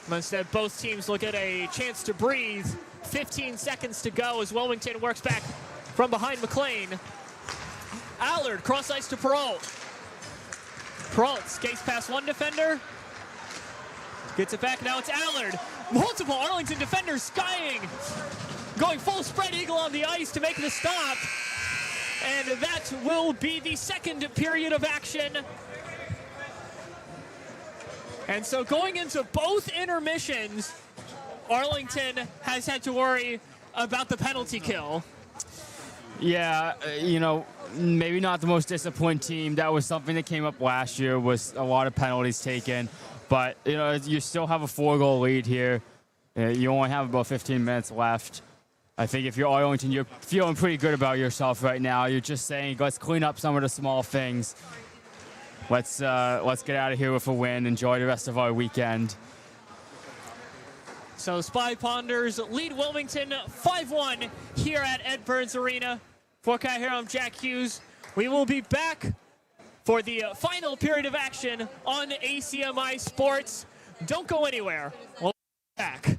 Instead, both teams will get a chance to breathe. 15 seconds to go as Wilmington works back from behind McLean. Allard, cross ice to Peralt. Peralt skates past one defender. Gets it back, now it's Allard. Multiple Arlington defenders skying. Going full spread eagle on the ice to make the stop. And that will be the second period of action. And so going into both intermissions, Arlington has had to worry about the penalty kill. Yeah, maybe not the most disciplined team. That was something that came up last year, was a lot of penalties taken. But, you still have a 4-goal lead here. You only have about 15 minutes left. I think if you're Arlington, you're feeling pretty good about yourself right now. You're just saying, let's clean up some of the small things. Let's get out of here with a win. Enjoy the rest of our weekend. So Spy Ponders lead Wilmington 5-1 here at Ed Burns Arena. For Kai here, I'm Jack Hughes. We will be back for the final period of action on ACMi Sports. Don't go anywhere. We'll be back.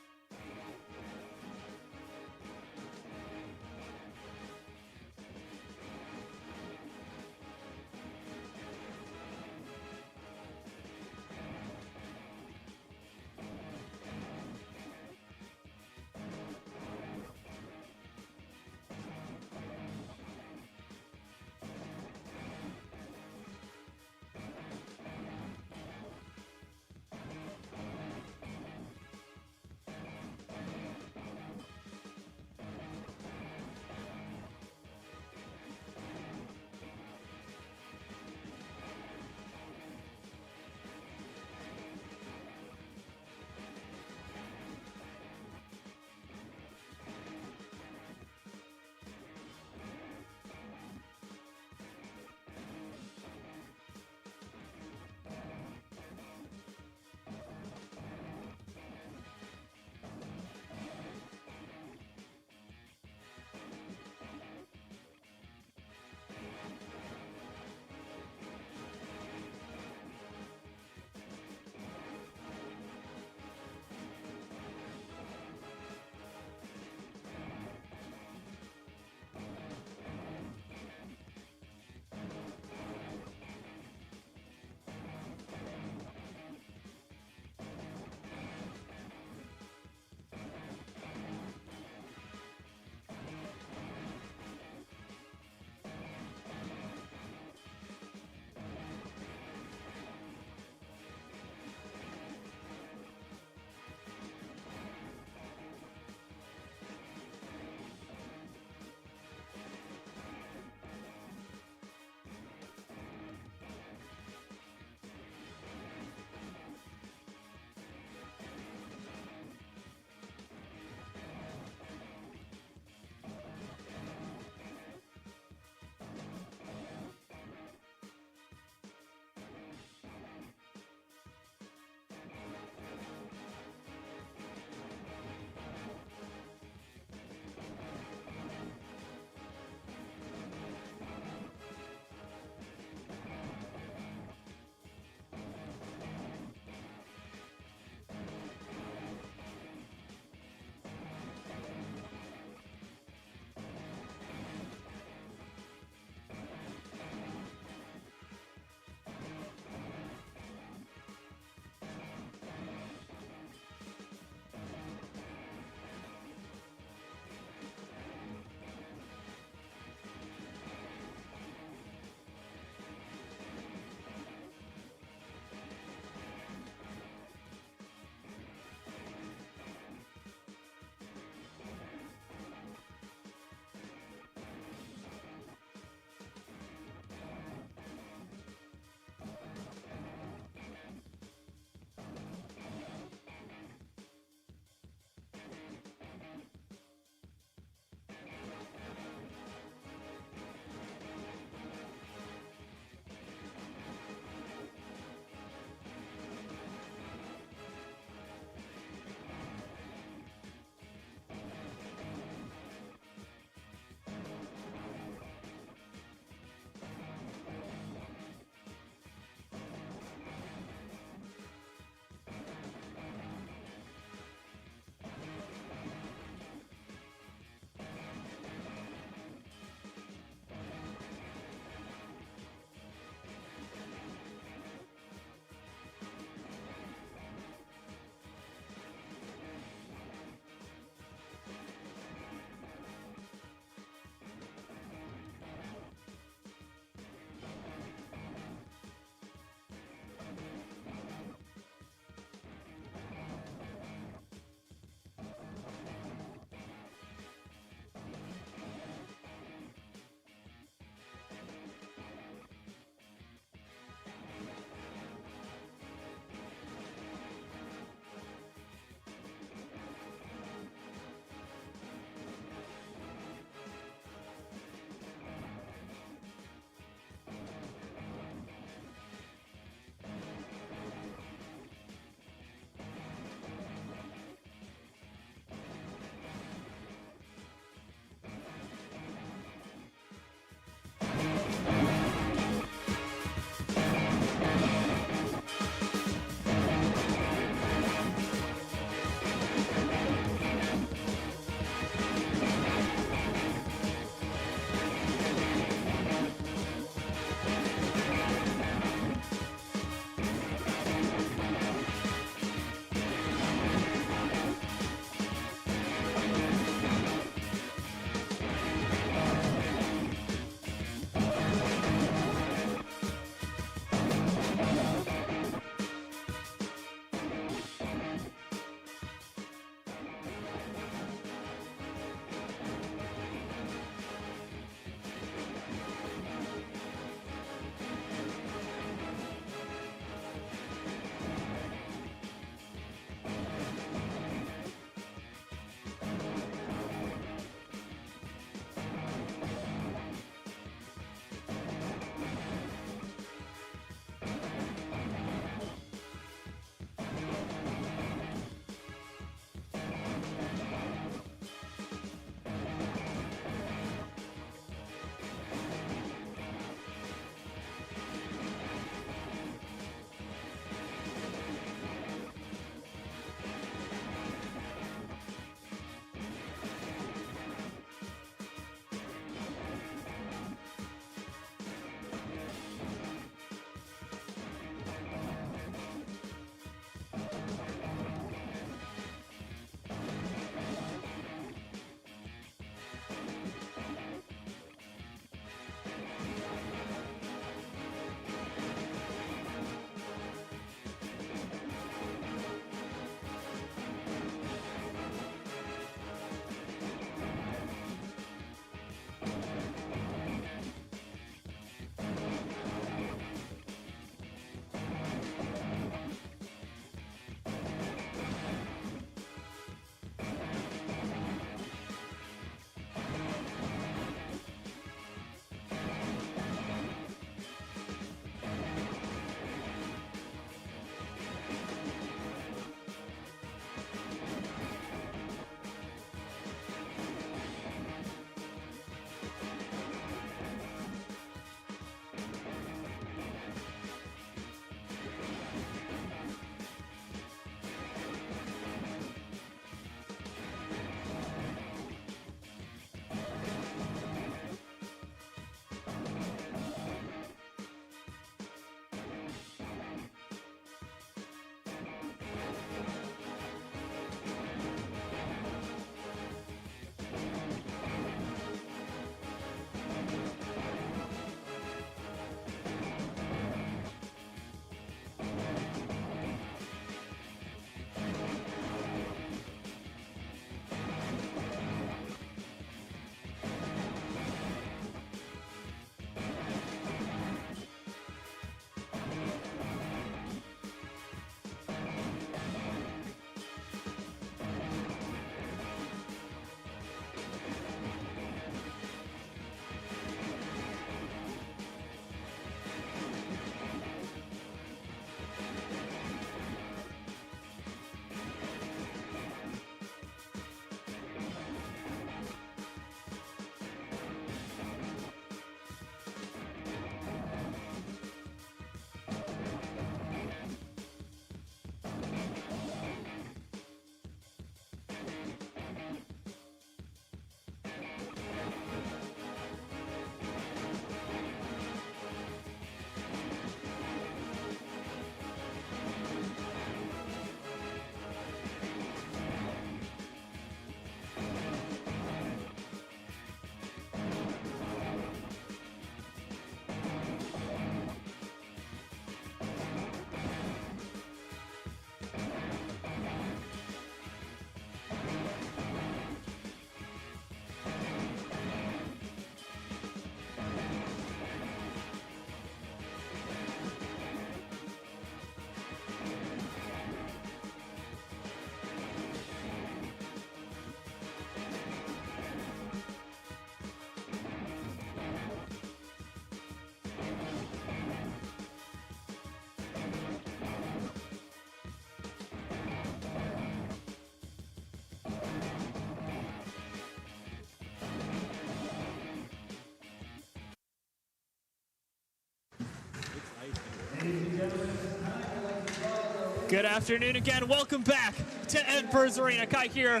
Good afternoon again. Welcome back to Ed Burns Arena. Kai here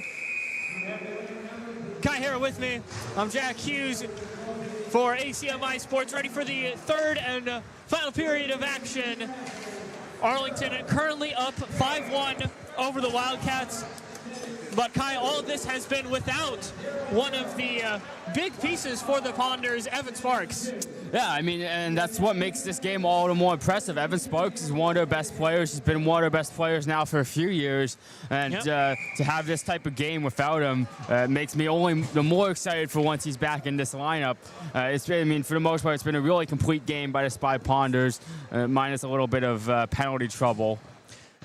with me. I'm Jack Hughes for ACMi Sports, ready for the third and final period of action. Arlington currently up 5-1 over the Wildcats. But Kai, all of this has been without one of the big pieces for the Ponders, Evan Sparks. Yeah, I mean, and that's what makes this game all the more impressive. Evan Sparks is one of their best players. He's been one of their best players now for a few years. And to have this type of game without him makes me only the more excited for once he's back in this lineup. For the most part, it's been a really complete game by the Spy Ponders, minus a little bit of penalty trouble,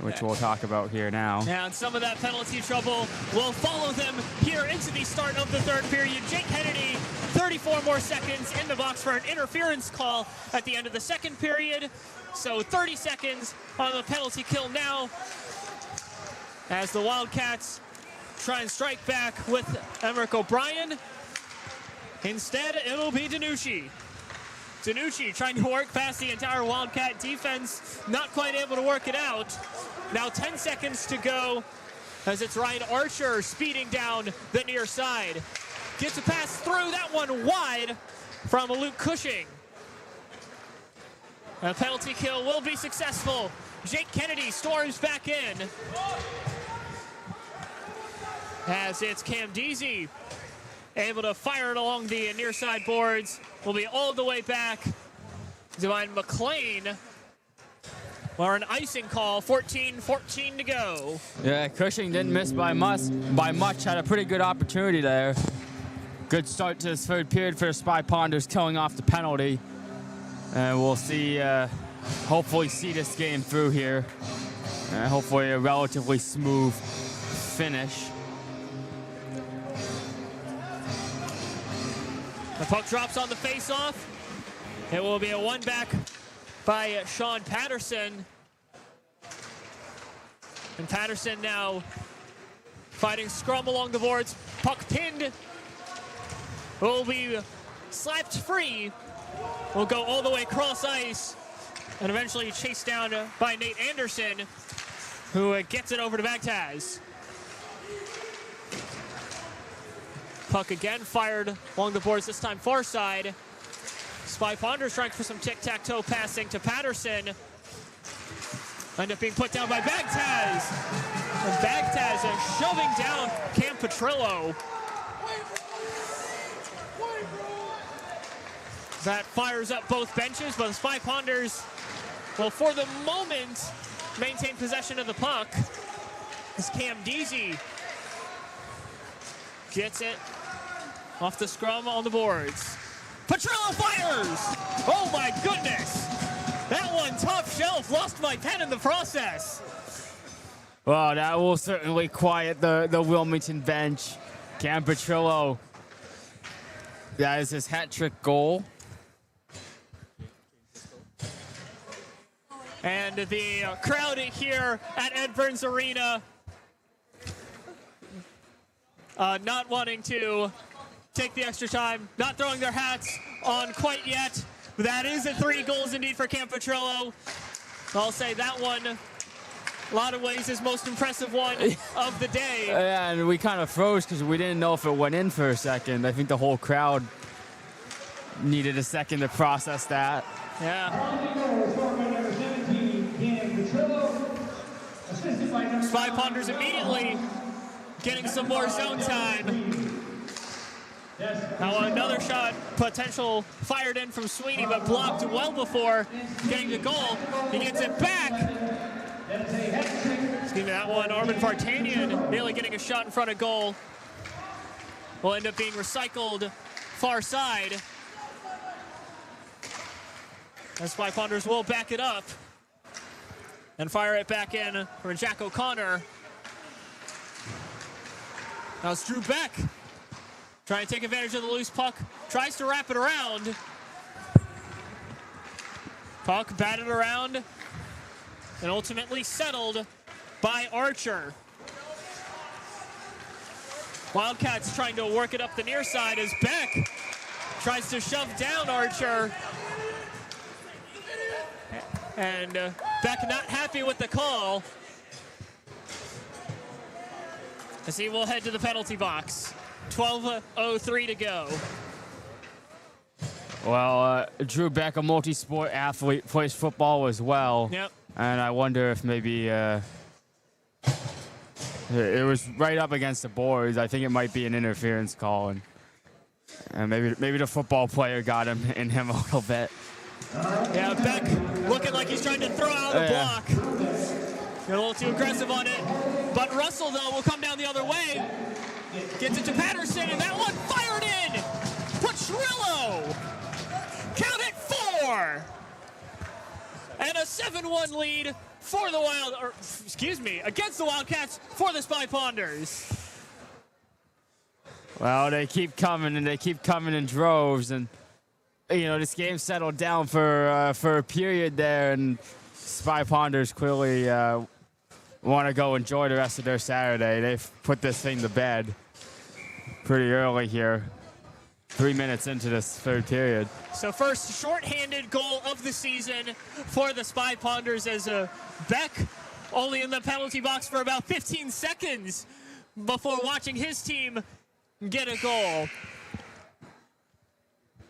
which we'll talk about here now. And some of that penalty trouble will follow them here into the start of the third period. Jake Kennedy, 34 more seconds in the box for an interference call at the end of the second period. So 30 seconds on the penalty kill now as the Wildcats try and strike back with Emmerich O'Brien. Instead, it'll be Danucci. Danucci trying to work past the entire Wildcat defense, not quite able to work it out. Now 10 seconds to go as it's Ryan Archer speeding down the near side. Gets a pass through, that one wide from Luke Cushing. A penalty kill will be successful. Jake Kennedy storms back in. As it's Cam Deasy able to fire it along the near side boards. Will be all the way back. Divine McLean. Or an icing call, 14-14 to go. Yeah, Cushing didn't miss by much, had a pretty good opportunity there. Good start to this third period for the Spy Ponders, killing off the penalty. And we'll see, hopefully see this game through here. Hopefully a relatively smooth finish. The puck drops on the face-off. It will be a one-back by Sean Patterson. And Patterson now fighting scrum along the boards. Puck pinned. Will be slapped free. Will go all the way across ice. And eventually chased down by Nate Anderson, who gets it over to Bagtaz. Puck again fired along the boards, this time far side. Spy Ponders trying for some tic-tac-toe passing to Patterson. End up being put down by Bagtaz. And Bagtaz shoving down Cam Petrillo. That fires up both benches, but the Spy Ponders will, for the moment, maintain possession of the puck. As Cam Deasy gets it off the scrum on the boards. Petrillo fires! Oh my goodness! That one top shelf, lost my pen in the process. Well, that will certainly quiet the Wilmington bench. Cam Petrillo, that is his hat trick goal. And the crowd here at Ed Burns Arena not wanting to take the extra time, not throwing their hats on quite yet. But that is a 3 goals indeed for Cam Petrillo. I'll say that one, a lot of ways, is most impressive one of the day. Yeah, and we kind of froze because we didn't know if it went in for a second. I think the whole crowd needed a second to process that. Yeah. Spy Ponders immediately getting some more zone time. Now another shot, potential fired in from Sweeney, but blocked well before getting the goal. He gets it back. Excuse me, that one, Armin Vartanian nearly getting a shot in front of goal. Will end up being recycled far side. And Spy Ponders will back it up and fire it back in for Jack O'Connor. Now it's Drew Beck trying to take advantage of the loose puck. Tries to wrap it around. Puck batted around and ultimately settled by Archer. Wildcats trying to work it up the near side as Beck tries to shove down Archer. And Beck not happy with the call. as he will head to the penalty box. 12:03 to go. Well, Drew Beck, a multi-sport athlete, plays football as well. Yep. And I wonder if maybe it was right up against the boards. I think it might be an interference call, and maybe the football player got him a little bit. Yeah, Beck looking like he's trying to throw out a block. Got a little too aggressive on it. But Russell, though, will come down the other way. Gets it to Patterson, and that one fired in. Petrillo. Count it 4. And a 7-1 lead for the against the Wildcats for the Spy Ponders. Well, they keep coming, and they keep coming in droves, and this game settled down for a period there, and Spy Ponders clearly want to go enjoy the rest of their Saturday. They've put this thing to bed pretty early here, 3 minutes into this third period. So first shorthanded goal of the season for the Spy Ponders, as Beck only in the penalty box for about 15 seconds before watching his team get a goal.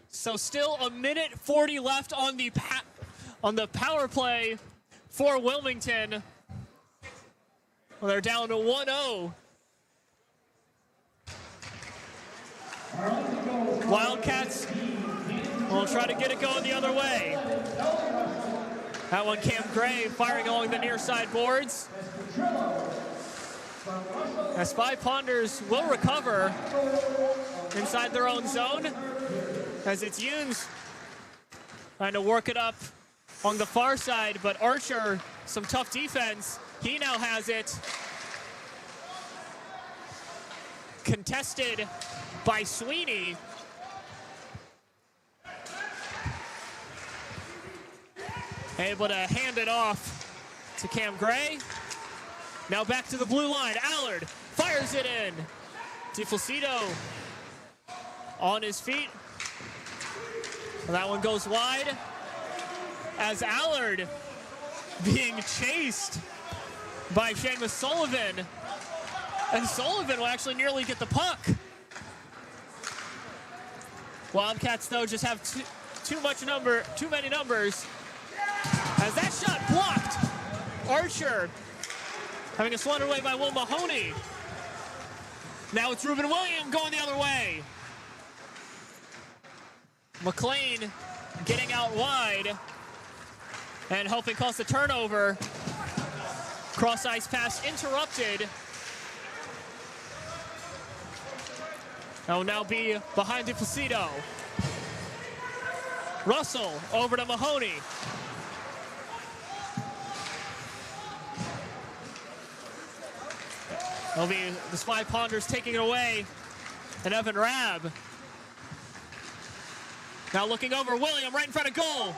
So still a minute 40 left on the power play for Wilmington. Well, they're down to 1-0. Wildcats will try to get it going the other way. That one, Cam Gray firing along the near side boards. As Spy Ponders will recover inside their own zone, as it's Yunes trying to work it up on the far side, but Archer, some tough defense. He now has it contested by Sweeney. Able to hand it off to Cam Gray. Now back to the blue line. Allard fires it in. DeFlacido on his feet. That one goes wide, as Allard being chased by Seamus Sullivan. And Sullivan will actually nearly get the puck. Wildcats, though, just have too many numbers. As that shot blocked. Archer having a swatted away by Will Mahoney. Now it's Ruben William going the other way. McLean getting out wide and helping cause the turnover. Cross ice pass interrupted. That will now be behind DeFlacido. Russell over to Mahoney. It'll be the Spy Ponders taking it away, and Evan Rabb. Now looking over William right in front of goal.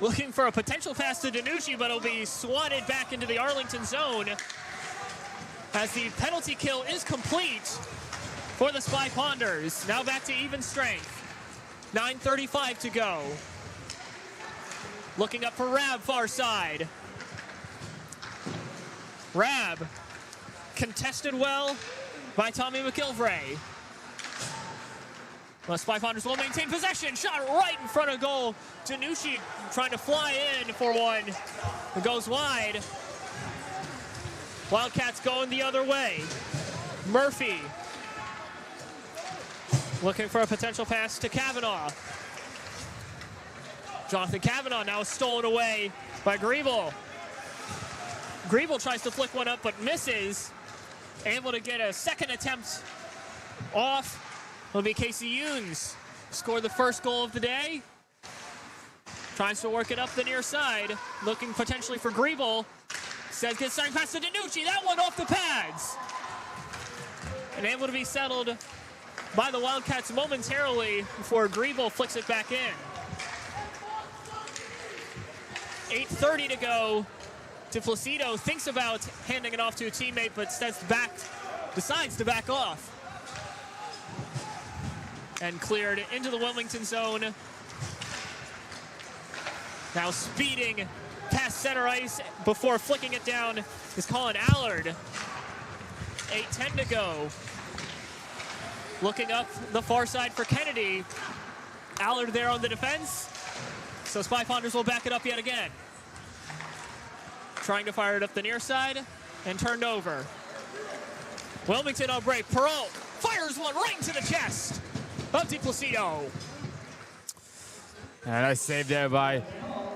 Looking for a potential pass to Danucci, but it'll be swatted back into the Arlington zone as the penalty kill is complete for the Spy Ponders. Now back to even strength. 9:35 to go. Looking up for Rabb far side. Rabb contested well by Tommy McIlvray. The Spy Ponders will maintain possession. Shot right in front of goal. Danucci trying to fly in for one. It goes wide. Wildcats going the other way. Murphy looking for a potential pass to Kavanaugh. Jonathan Kavanaugh now stolen away by Griebel. Griebel tries to flick one up but misses. Able to get a second attempt off. Will be Casey Yunes. Scored the first goal of the day. Tries to work it up the near side. Looking potentially for Griebel. Says gets starting pass to Danucci. That one off the pads. And able to be settled by the Wildcats momentarily before Griebel flicks it back in. 8:30 to go. DeFlacido thinks about handing it off to a teammate, but decides to back off. And cleared into the Wilmington zone. Now speeding past center ice before flicking it down is Colin Allard. 8:10 to go. Looking up the far side for Kennedy. Allard there on the defense. So Spy Ponders will back it up yet again. Trying to fire it up the near side and turned over. Wilmington on break. Peralt fires one right into the chest of DiPlacido. And a nice save there by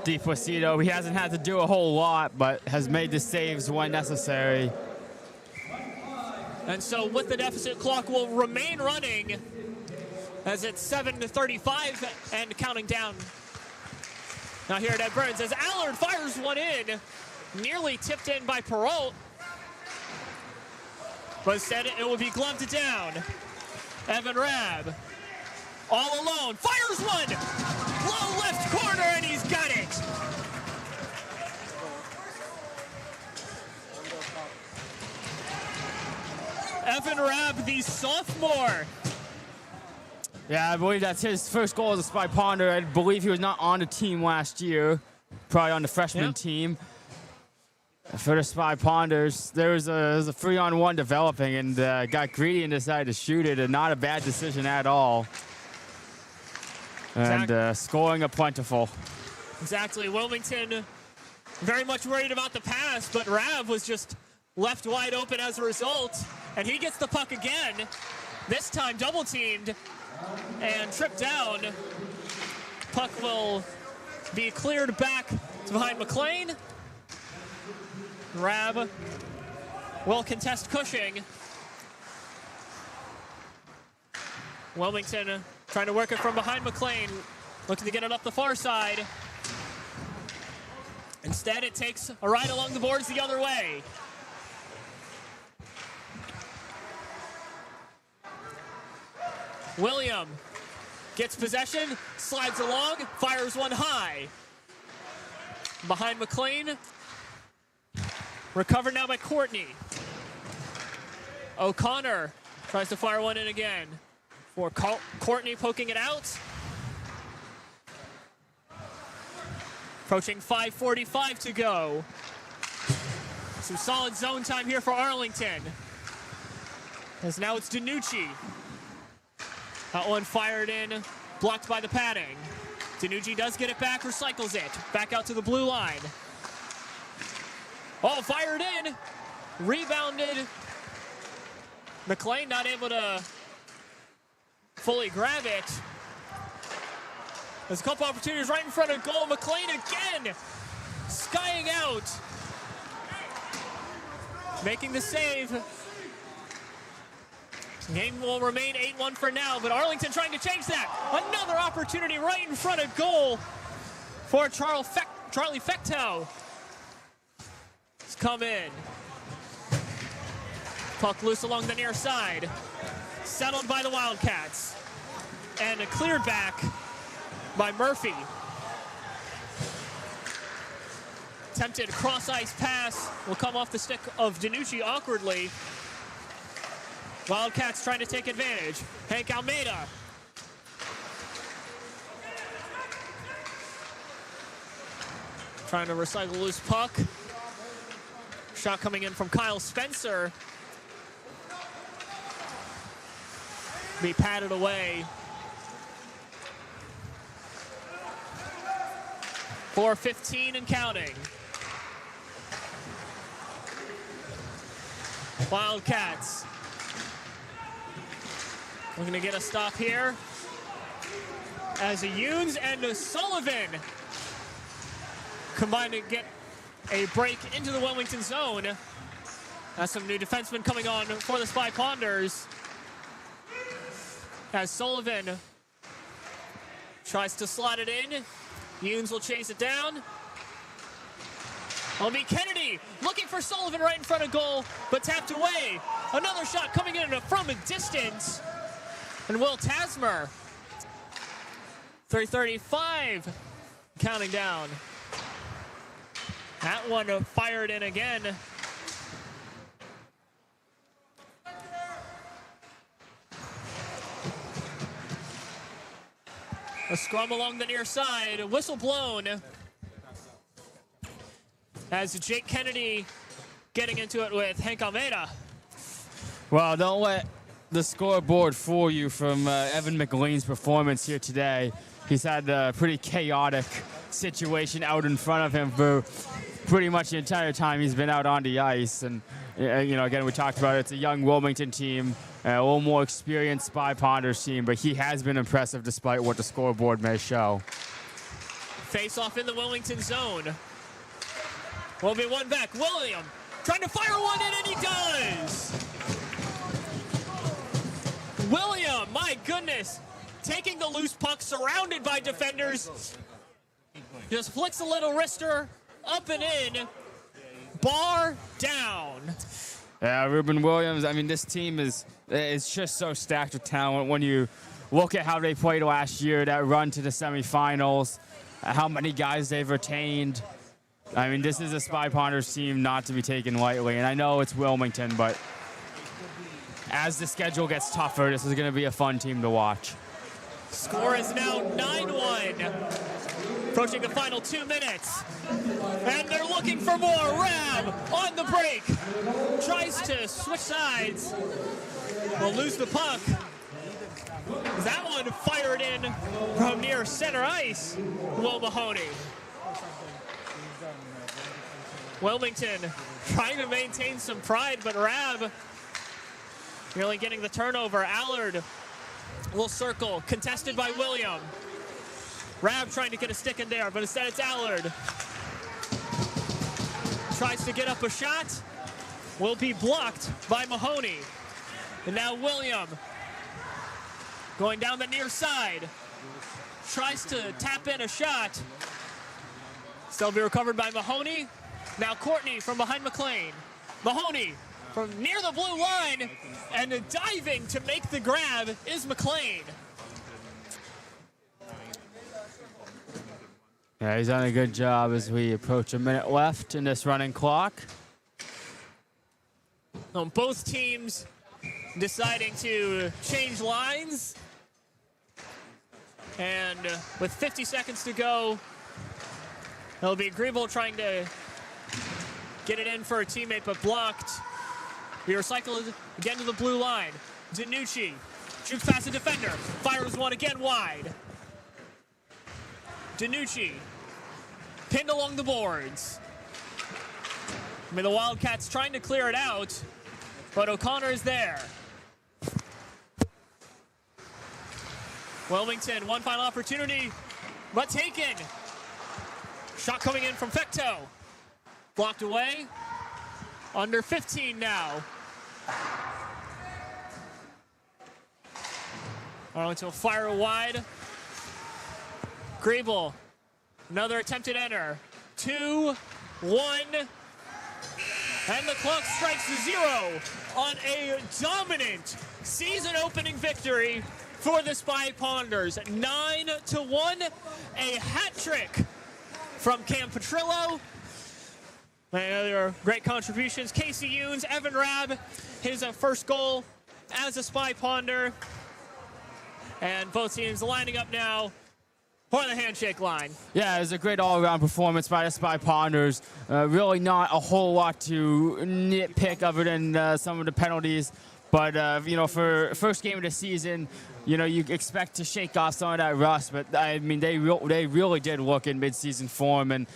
DiPlacido. He hasn't had to do a whole lot, but has made the saves when necessary. And so with the deficit, clock will remain running as it's 7:35 and counting down. Now here at Ed Burns as Allard fires one in, nearly tipped in by Peralt, but instead it will be gloved down. Evan Rabb, all alone, fires one, low left corner, and he's got it. Evan Rabb, the sophomore. Yeah, I believe that's his first goal as a Spy Ponder. I believe he was not on the team last year, probably on the freshman team. For the Spy Ponders, there was a 3-on-1 developing and got greedy and decided to shoot it, and not a bad decision at all. And scoring a plentiful. Exactly. Wilmington very much worried about the pass, but Rav was just left wide open as a result. And he gets the puck again, this time double teamed and tripped down. Puck will be cleared back to behind McLean. Rav will contest Cushing. Wilmington trying to work it from behind McLean, looking to get it up the far side. Instead, it takes a ride along the boards the other way. William gets possession, slides along, fires one high. Behind McLean. Recovered now by Courtney. O'Connor tries to fire one in again. For Courtney poking it out. Approaching 5:45 to go. Some solid zone time here for Arlington. As now it's DiNucci. That one fired in, blocked by the padding. DiNucci does get it back, recycles it. Back out to the blue line. Oh, fired in. Rebounded. McLean not able to fully grab it. There's a couple opportunities right in front of goal. McLean again, skying out. Making the save. Game will remain 8-1 for now, but Arlington trying to change that. Another opportunity right in front of goal for Charlie Fechtow. He's come in. Puck loose along the near side. Settled by the Wildcats. And cleared back by Murphy. Attempted cross-ice pass will come off the stick of DiNucci awkwardly. Wildcats trying to take advantage. Hank Almeida. Trying to recycle loose puck. Shot coming in from Kyle Spencer. Be patted away. 4:15 and counting. Wildcats looking to get a stop here as Younes and Sullivan combine to get a break into the Wilmington zone. That's some new defensemen coming on for the Spy Ponders. As Sullivan tries to slot it in, Younes will chase it down. It'll be Kennedy looking for Sullivan right in front of goal, but tapped away. Another shot coming in from a distance. And Will Tasmer. 3:35 counting down. That one fired in again. A scrum along the near side, whistle blown. As Jake Kennedy getting into it with Hank Almeida. Well, don't let the scoreboard fool you from Evan McLean's performance here today. He's had a pretty chaotic situation out in front of him for pretty much the entire time he's been out on the ice. And, again, we talked about it. It's a young Wilmington team, a little more experienced Spy Ponders team, but he has been impressive despite what the scoreboard may show. Face off in the Wilmington zone. Will be one back. William trying to fire one in, and he does. William, my goodness, taking the loose puck, surrounded by defenders. Just flicks a little wrister, up and in, bar down. Yeah, Ruben Williams, I mean, this team is just so stacked with talent. When you look at how they played last year, that run to the semifinals, how many guys they've retained. I mean, this is a Spy Ponders team not to be taken lightly. And I know it's Wilmington, but as the schedule gets tougher, this is going to be a fun team to watch. Score is now 9-1. Approaching the final 2 minutes. And they're looking for more. Rab on the break. Tries to switch sides. Will lose the puck. That one fired in from near center ice. Will Mahoney. Wilmington trying to maintain some pride, but Rab nearly getting the turnover. Allard will circle, contested by William. Rab trying to get a stick in there, but instead it's Allard. Tries to get up a shot, will be blocked by Mahoney. And now William going down the near side. Tries to tap in a shot. Still be recovered by Mahoney. Now Courtney from behind McLean. Mahoney from near the blue line, and diving to make the grab is McLean. Yeah, he's done a good job as we approach a minute left in this running clock. Both teams deciding to change lines. And with 50 seconds to go, it'll be Griebel trying to get it in for a teammate, but blocked. We recycle it again to the blue line. Danucci shoots past the defender. Fires one again wide. Danucci pinned along the boards. I mean, the Wildcats trying to clear it out, but O'Connor is there. Wilmington, one final opportunity, but taken. Shot coming in from Fecto. Blocked away. Under 15 now. Arlington will fire wide. Griebel, another attempted enter. 2-1. And the clock strikes 0 on a dominant season-opening victory for the Spy Ponders. 9-1, a hat trick from Cam Petrillo. And other great contributions. Casey Younes, Evan Rabb, his first goal as a Spy Ponder. And both teams lining up now for the handshake line. Yeah, it was a great all-around performance by the Spy Ponders. Really not a whole lot to nitpick other than some of the penalties. But, for first game of the season, you expect to shake off some of that rust. But, I mean, they really did look in mid-season form. And,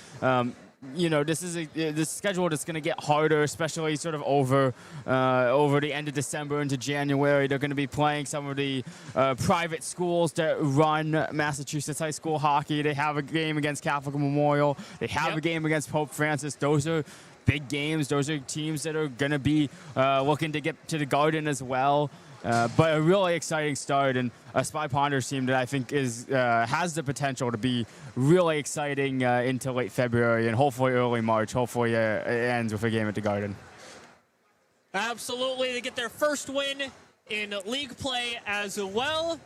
this is this schedule that's going to get harder, especially sort of over the end of December into January. They're going to be playing some of the private schools that run Massachusetts high school hockey. They have a game against Catholic Memorial. They have a game against Pope Francis. Those are big games. Those are teams that are going to be looking to get to the Garden as well. But a really exciting start, and a Spy Ponders team that I think has the potential to be really exciting into late February and hopefully early March. Hopefully it ends with a game at the Garden. Absolutely. They get their first win in league play as well.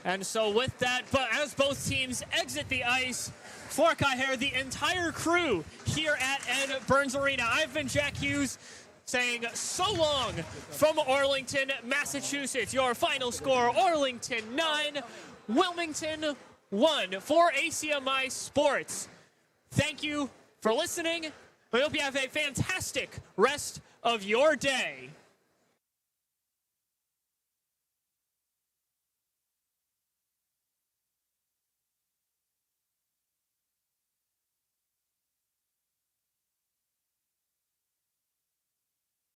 And so with that, but as both teams exit the ice, for Kai Hare, the entire crew here at Ed Burns Arena, I've been Jack Hughes, saying so long from Arlington, Massachusetts. Your final score, Arlington 9, Wilmington 1 for ACMi Sports. Thank you for listening. We hope you have a fantastic rest of your day.